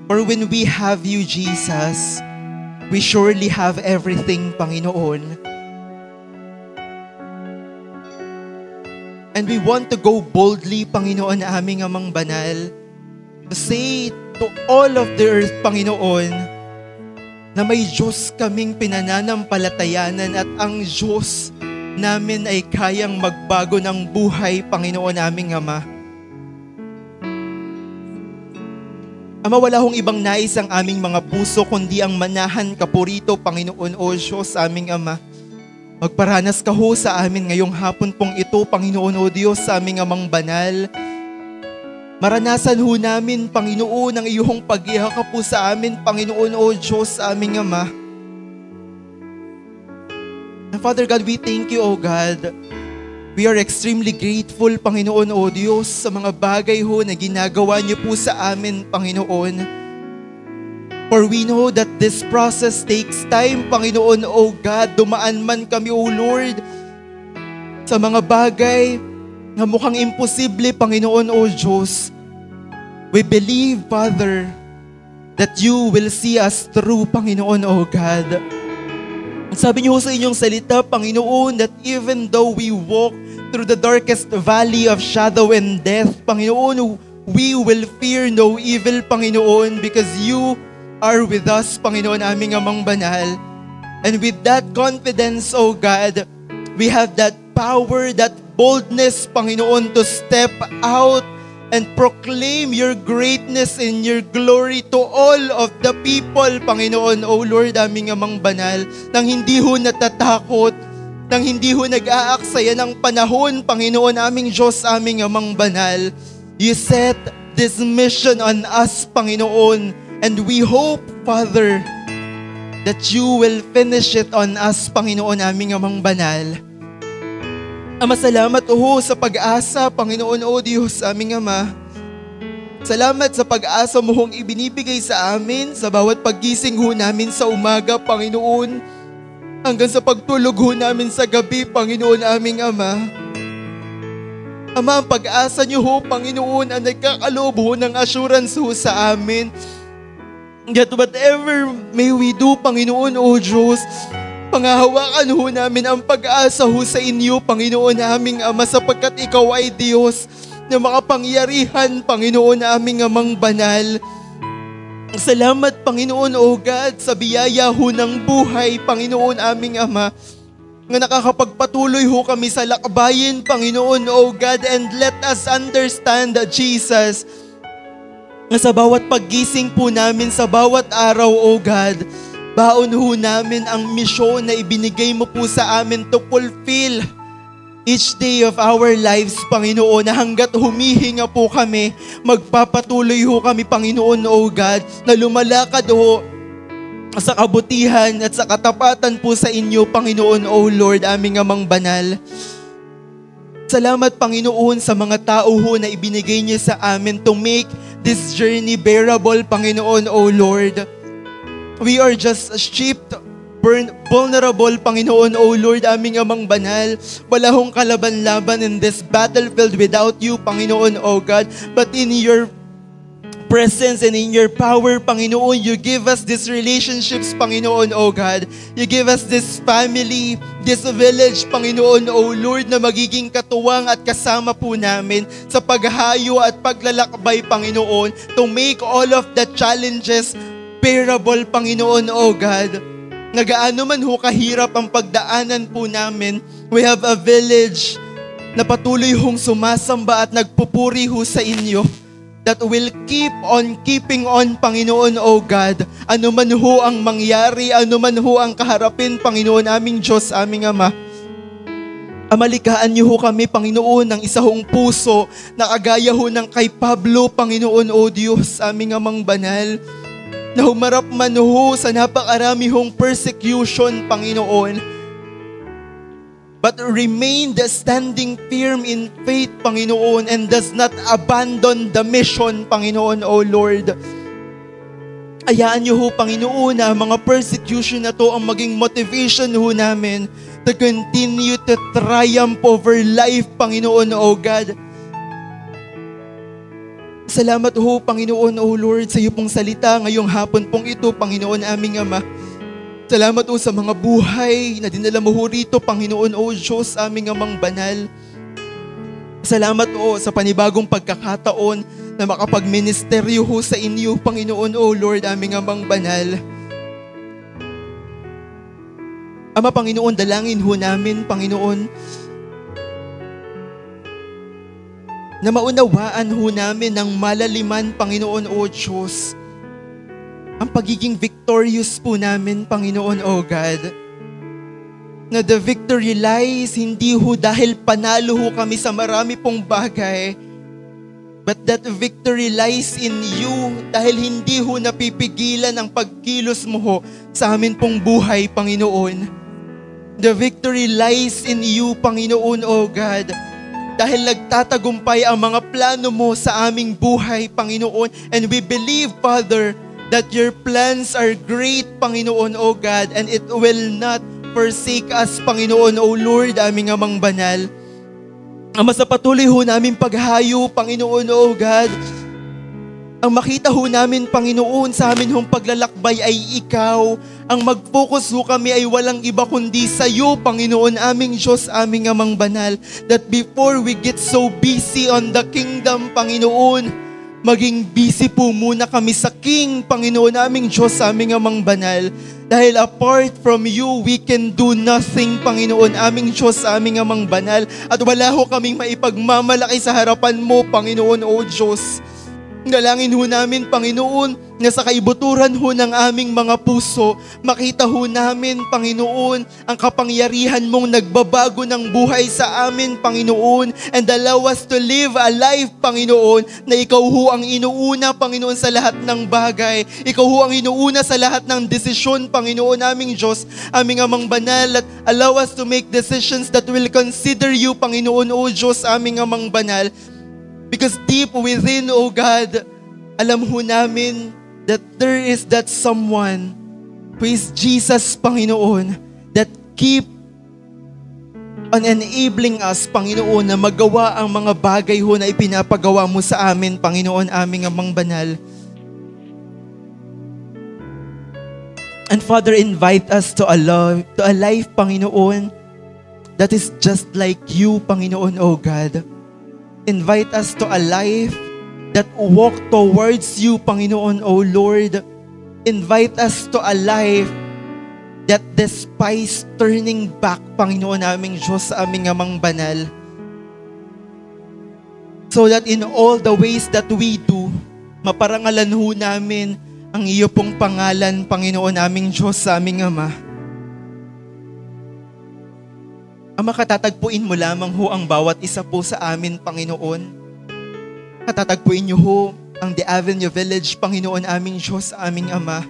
[SPEAKER 6] For when we have you, Jesus, we surely have everything, Panginoon. And we want to go boldly, Panginoon, aming Amang Banal, to say to all of the earth, Panginoon, na may Diyos kaming pinananampalatayanan at ang Diyos namin ay kayang magbago ng buhay, Panginoon aming Ama. Ama, wala hong ibang nais ang aming mga puso kundi ang manahan ka po rito, Panginoon o Diyos aming Ama. Magparanas ka ho sa amin ngayong hapon pong ito, Panginoon o Diyos, sa aming Amang Banal. Maranasan ho namin, Panginoon, ang iyong pag-ihaka po sa amin, Panginoon o Diyos, aming Ama. And Father God, we thank you, O God. We are extremely grateful, Panginoon o Diyos, sa mga bagay ho na ginagawa niyo po sa amin, Panginoon. For we know that this process takes time, Panginoon o God. Dumaan man kami, O Lord, sa mga bagay na mukhang imposible, Panginoon o Diyos. We believe, Father, that you will see us through, Panginoon o God. Sabi niyo sa inyong salita, Panginoon, that even though we walk through the darkest valley of shadow and death, Panginoon, we will fear no evil, Panginoon, because you are with us, Panginoon, aming Amang Banal. And with that confidence, O God, we have that power, that boldness, Panginoon, to step out and proclaim your greatness and your glory to all of the people, Panginoon, O Lord, aming Amang Banal, nang hindi ho natatakot, nang hindi ho nag-aaksaya ng panahon, Panginoon, aming Diyos, aming Amang Banal. You set this mission on us, Panginoon, and we hope, Father, that you will finish it on us, Panginoon, aming Amang Banal. Ama, salamat ho sa pag-asa, Panginoon o Diyos, aming Ama. Salamat sa pag-asa mo hong ibinibigay sa amin sa bawat paggising ho namin sa umaga, Panginoon, hanggang sa pagtulog ho namin sa gabi, Panginoon, aming Ama. Ama, ang pag-asa niyo ho, Panginoon, ang nagkakaloob ho ng assurance ho sa amin. Yet whatever may we do, Panginoon o Diyos, pangahawakan ho namin ang pag-asa ho sa inyo, Panginoon aming Ama, sapagkat ikaw ay Diyos na makapangyarihan, Panginoon aming Amang Banal. Salamat, Panginoon o God, sa biyaya ho ng buhay, Panginoon aming Ama, na nakakapagpatuloy ho kami sa lakbayin, Panginoon o God, and let us understand, Jesus, na sa bawat paggising po namin, sa bawat araw, O God, baon ho namin ang misyon na ibinigay mo po sa amin to fulfill each day of our lives, Panginoon, na hanggat humihinga po kami, magpapatuloy ho kami, Panginoon, O God, na lumalakad ho sa kabutihan at sa katapatan po sa inyo, Panginoon, O Lord, aming Amang Banal. Salamat, Panginoon, sa mga tao ho na ibinigay niyo sa amin to make this journey bearable, Panginoon, O Lord. We are just sheep, vulnerable, Panginoon, O Lord, aming Amang Banal. Wala hong kalaban-laban in this battlefield without you, Panginoon, O God. But in your presence and in your power, Panginoon, you give us these relationships, Panginoon, O God. You give us this family, this village, Panginoon, O Lord, na magiging katuwang at kasama po namin sa paghahayo at paglalakbay, Panginoon, to make all of the challenges bearable, Panginoon, O God. Nagaano man ho kahirap ang pagdaanan po namin, we have a village na patuloy hong sumasamba at nagpupuri ho sa inyo. that will keep on keeping on, Panginoon, O God. Ano man ho ang mangyari, ano man ho ang kaharapin, Panginoon, aming Diyos, aming Ama. Amalikaan niyo ho kami, Panginoon, ng isa hong puso na kagaya ho ng kay Pablo, Panginoon, O Diyos, aming Amang banal, na humarap man ho sa napakarami hong persecution, Panginoon, but remained standing firm in faith, Panginoon, and does not abandon the mission, Panginoon, O Lord. Ayaan niyo ho, Panginoon, na mga persecution na to ang maging motivation ho namin to continue to triumph over life, Panginoon, O God. Salamat ho, Panginoon, O Lord, sa iyo pong salita ngayong hapon pong ito, Panginoon, aming Ama. Salamat o sa mga buhay na dinala mo ho rito, Panginoon, O Diyos, aming Amang banal. Salamat o sa panibagong pagkakataon na makapagministeryo ho sa inyo, Panginoon, O Lord, aming Amang banal. Ama, Panginoon, dalangin ho namin, Panginoon, na maunawaan ho namin ng malaliman, Panginoon, O Diyos, ang pagiging victorious po namin, Panginoon, O God. Na the victory lies hindi ho dahil panalo ho kami sa marami pong bagay, but that victory lies in you dahil hindi ho napipigilan ang pagkilos mo ho sa amin pong buhay, Panginoon. The victory lies in you, Panginoon, O God, dahil nagtatagumpay ang mga plano mo sa aming buhay, Panginoon. And we believe, Father, that your plans are great, Panginoon, O God, and it will not forsake us, Panginoon, O Lord, aming Amang banal. Ama, sa patuloy ho namin paghayo, Panginoon, O God, ang makita ho namin, Panginoon, sa amin hong paglalakbay ay ikaw. Ang mag-focus ho kami ay walang iba kundi sa iyo, Panginoon, aming Diyos, aming Amang banal. That before we get so busy on the kingdom, Panginoon, maging busy po muna kami sa King, Panginoon, aming Diyos, aming Amang banal. Dahil apart from you, we can do nothing, Panginoon, aming Diyos, aming Amang banal. At wala ho kaming maipagmamalaki sa harapan mo, Panginoon, O Diyos. Dalangin ho namin, Panginoon, na sa kaibuturan ho ng aming mga puso, makita ho namin, Panginoon, ang kapangyarihan mong nagbabago ng buhay sa amin, Panginoon, and allow us to live a life, Panginoon, na ikaw ho ang inuuna, Panginoon, sa lahat ng bagay. Ikaw ho ang inuuna sa lahat ng desisyon, Panginoon, aming Diyos, aming Amang banal, at allow us to make decisions that will consider you, Panginoon, O Diyos, aming Amang banal. Because deep within, O God, alam ho namin that there is that someone who is Jesus, Panginoon, that keep on enabling us, Panginoon, na magawa ang mga bagay ho na ipinapagawa mo sa amin, Panginoon, aming Amang banal. And Father, invite us to a life, Panginoon, that is just like you, Panginoon, O God. Invite us to a life that walk towards you, Panginoon, O Lord. Invite us to a life that despise turning back, Panginoon, aming Diyos, aming Amang banal. So that in all the ways that we do, maparangalan ho namin ang iyo pong pangalan, Panginoon, aming Diyos, aming Ama. Ama, katatagpuin mo lamang ho ang bawat isa po sa amin, Panginoon. Katatagpuin niyo ho ang The Avenue Village, Panginoon, aming Diyos, aming Ama.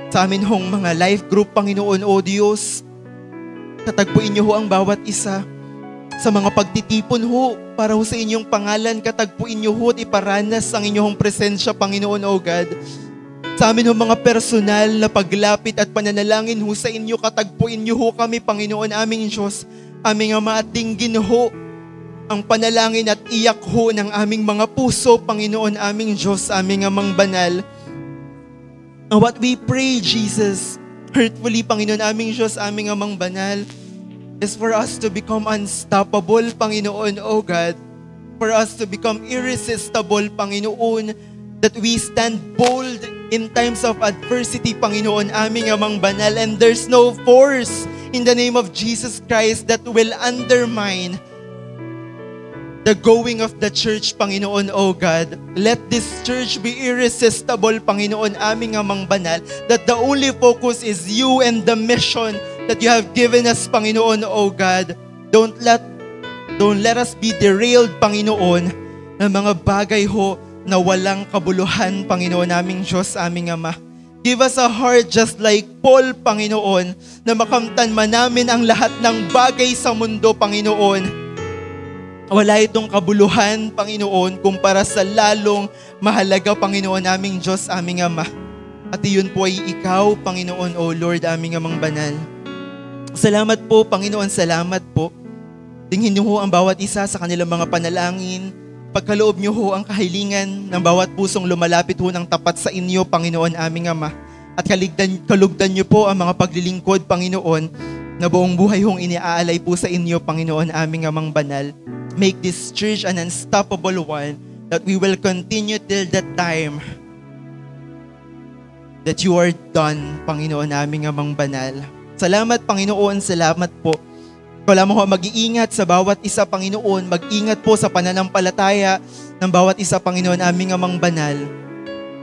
[SPEAKER 6] Sa amin hong mga life group, Panginoon, O Diyos, katagpuin niyo ho ang bawat isa. Sa mga pagtitipon ho, para ho sa inyong pangalan, katagpuin niyo ho at iparanas ang inyong presensya, Panginoon, O God. Sa amin ho mga personal na paglapit at pananalangin ho sa inyo, katagpuin niyo ho kami, Panginoon, aming Diyos, aming Ama, at dinggin ho ang panalangin at iyak ho ng aming mga puso, Panginoon, aming Diyos, aming Amang banal. And what we pray, Jesus, heartfully, Panginoon, aming Diyos, aming Amang banal, is for us to become unstoppable, Panginoon, O God, for us to become irresistible, Panginoon, that we stand bold in times of adversity, Panginoon, aming Amang banal, and there's no force in the name of Jesus Christ that will undermine the going of the church, Panginoon, O God. Let this church be irresistible, Panginoon, aming amang banal, that the only focus is you and the mission that you have given us, Panginoon, O God. Don't let us be derailed, Panginoon, ng mga bagay ho na walang kabuluhan, Panginoon, aming Diyos, aming Ama. Give us a heart just like Paul, Panginoon, na makamtan man namin ang lahat ng bagay sa mundo, Panginoon. Wala itong kabuluhan, Panginoon, kumpara sa lalong mahalaga, Panginoon, aming Diyos, aming Ama. At iyon po ay ikaw, Panginoon, O Lord, aming Amang Banal. Salamat po, Panginoon, salamat po. Tingin niyo ho ang bawat isa sa kanilang mga panalangin. Pagkaloob niyo ho ang kahilingan ng bawat pusong lumalapit ho ng tapat sa inyo, Panginoon, aming Ama. At kalugdan niyo po ang mga paglilingkod, Panginoon, na buong buhay hong iniaalay po sa inyo, Panginoon, aming Amang Banal. Make this church an unstoppable one that we will continue till the time that you are done, Panginoon, aming Amang Banal. Salamat, Panginoon, salamat po. Wala mo ho mag-iingat sa bawat isa, Panginoon. Mag-ingat po sa pananampalataya ng bawat isa, Panginoon, aming Amang Banal.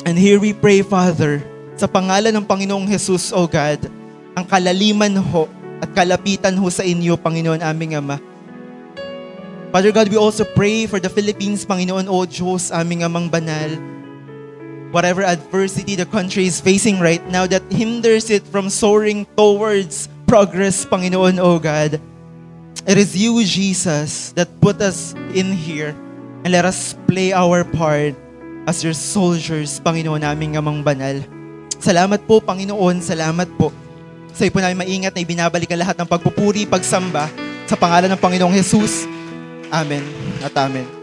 [SPEAKER 6] And here we pray, Father, sa pangalan ng Panginoong Jesus, O God, ang kalaliman ho at kalapitan ho sa inyo, Panginoon, aming Ama. Father God, we also pray for the Philippines, Panginoon, O Diyos, aming Amang Banal. Whatever adversity the country is facing right now that hinders it from soaring towards progress, Panginoon, O God. It is you, Jesus, that put us in here and let us play our part as your soldiers, Panginoon, aming Amang Banal. Salamat po, Panginoon, salamat po. Sa iyo po namin maingat na ibinabalik ang lahat ng pagpupuri, pagsamba sa pangalan ng Panginoong Jesus. Amen at amen.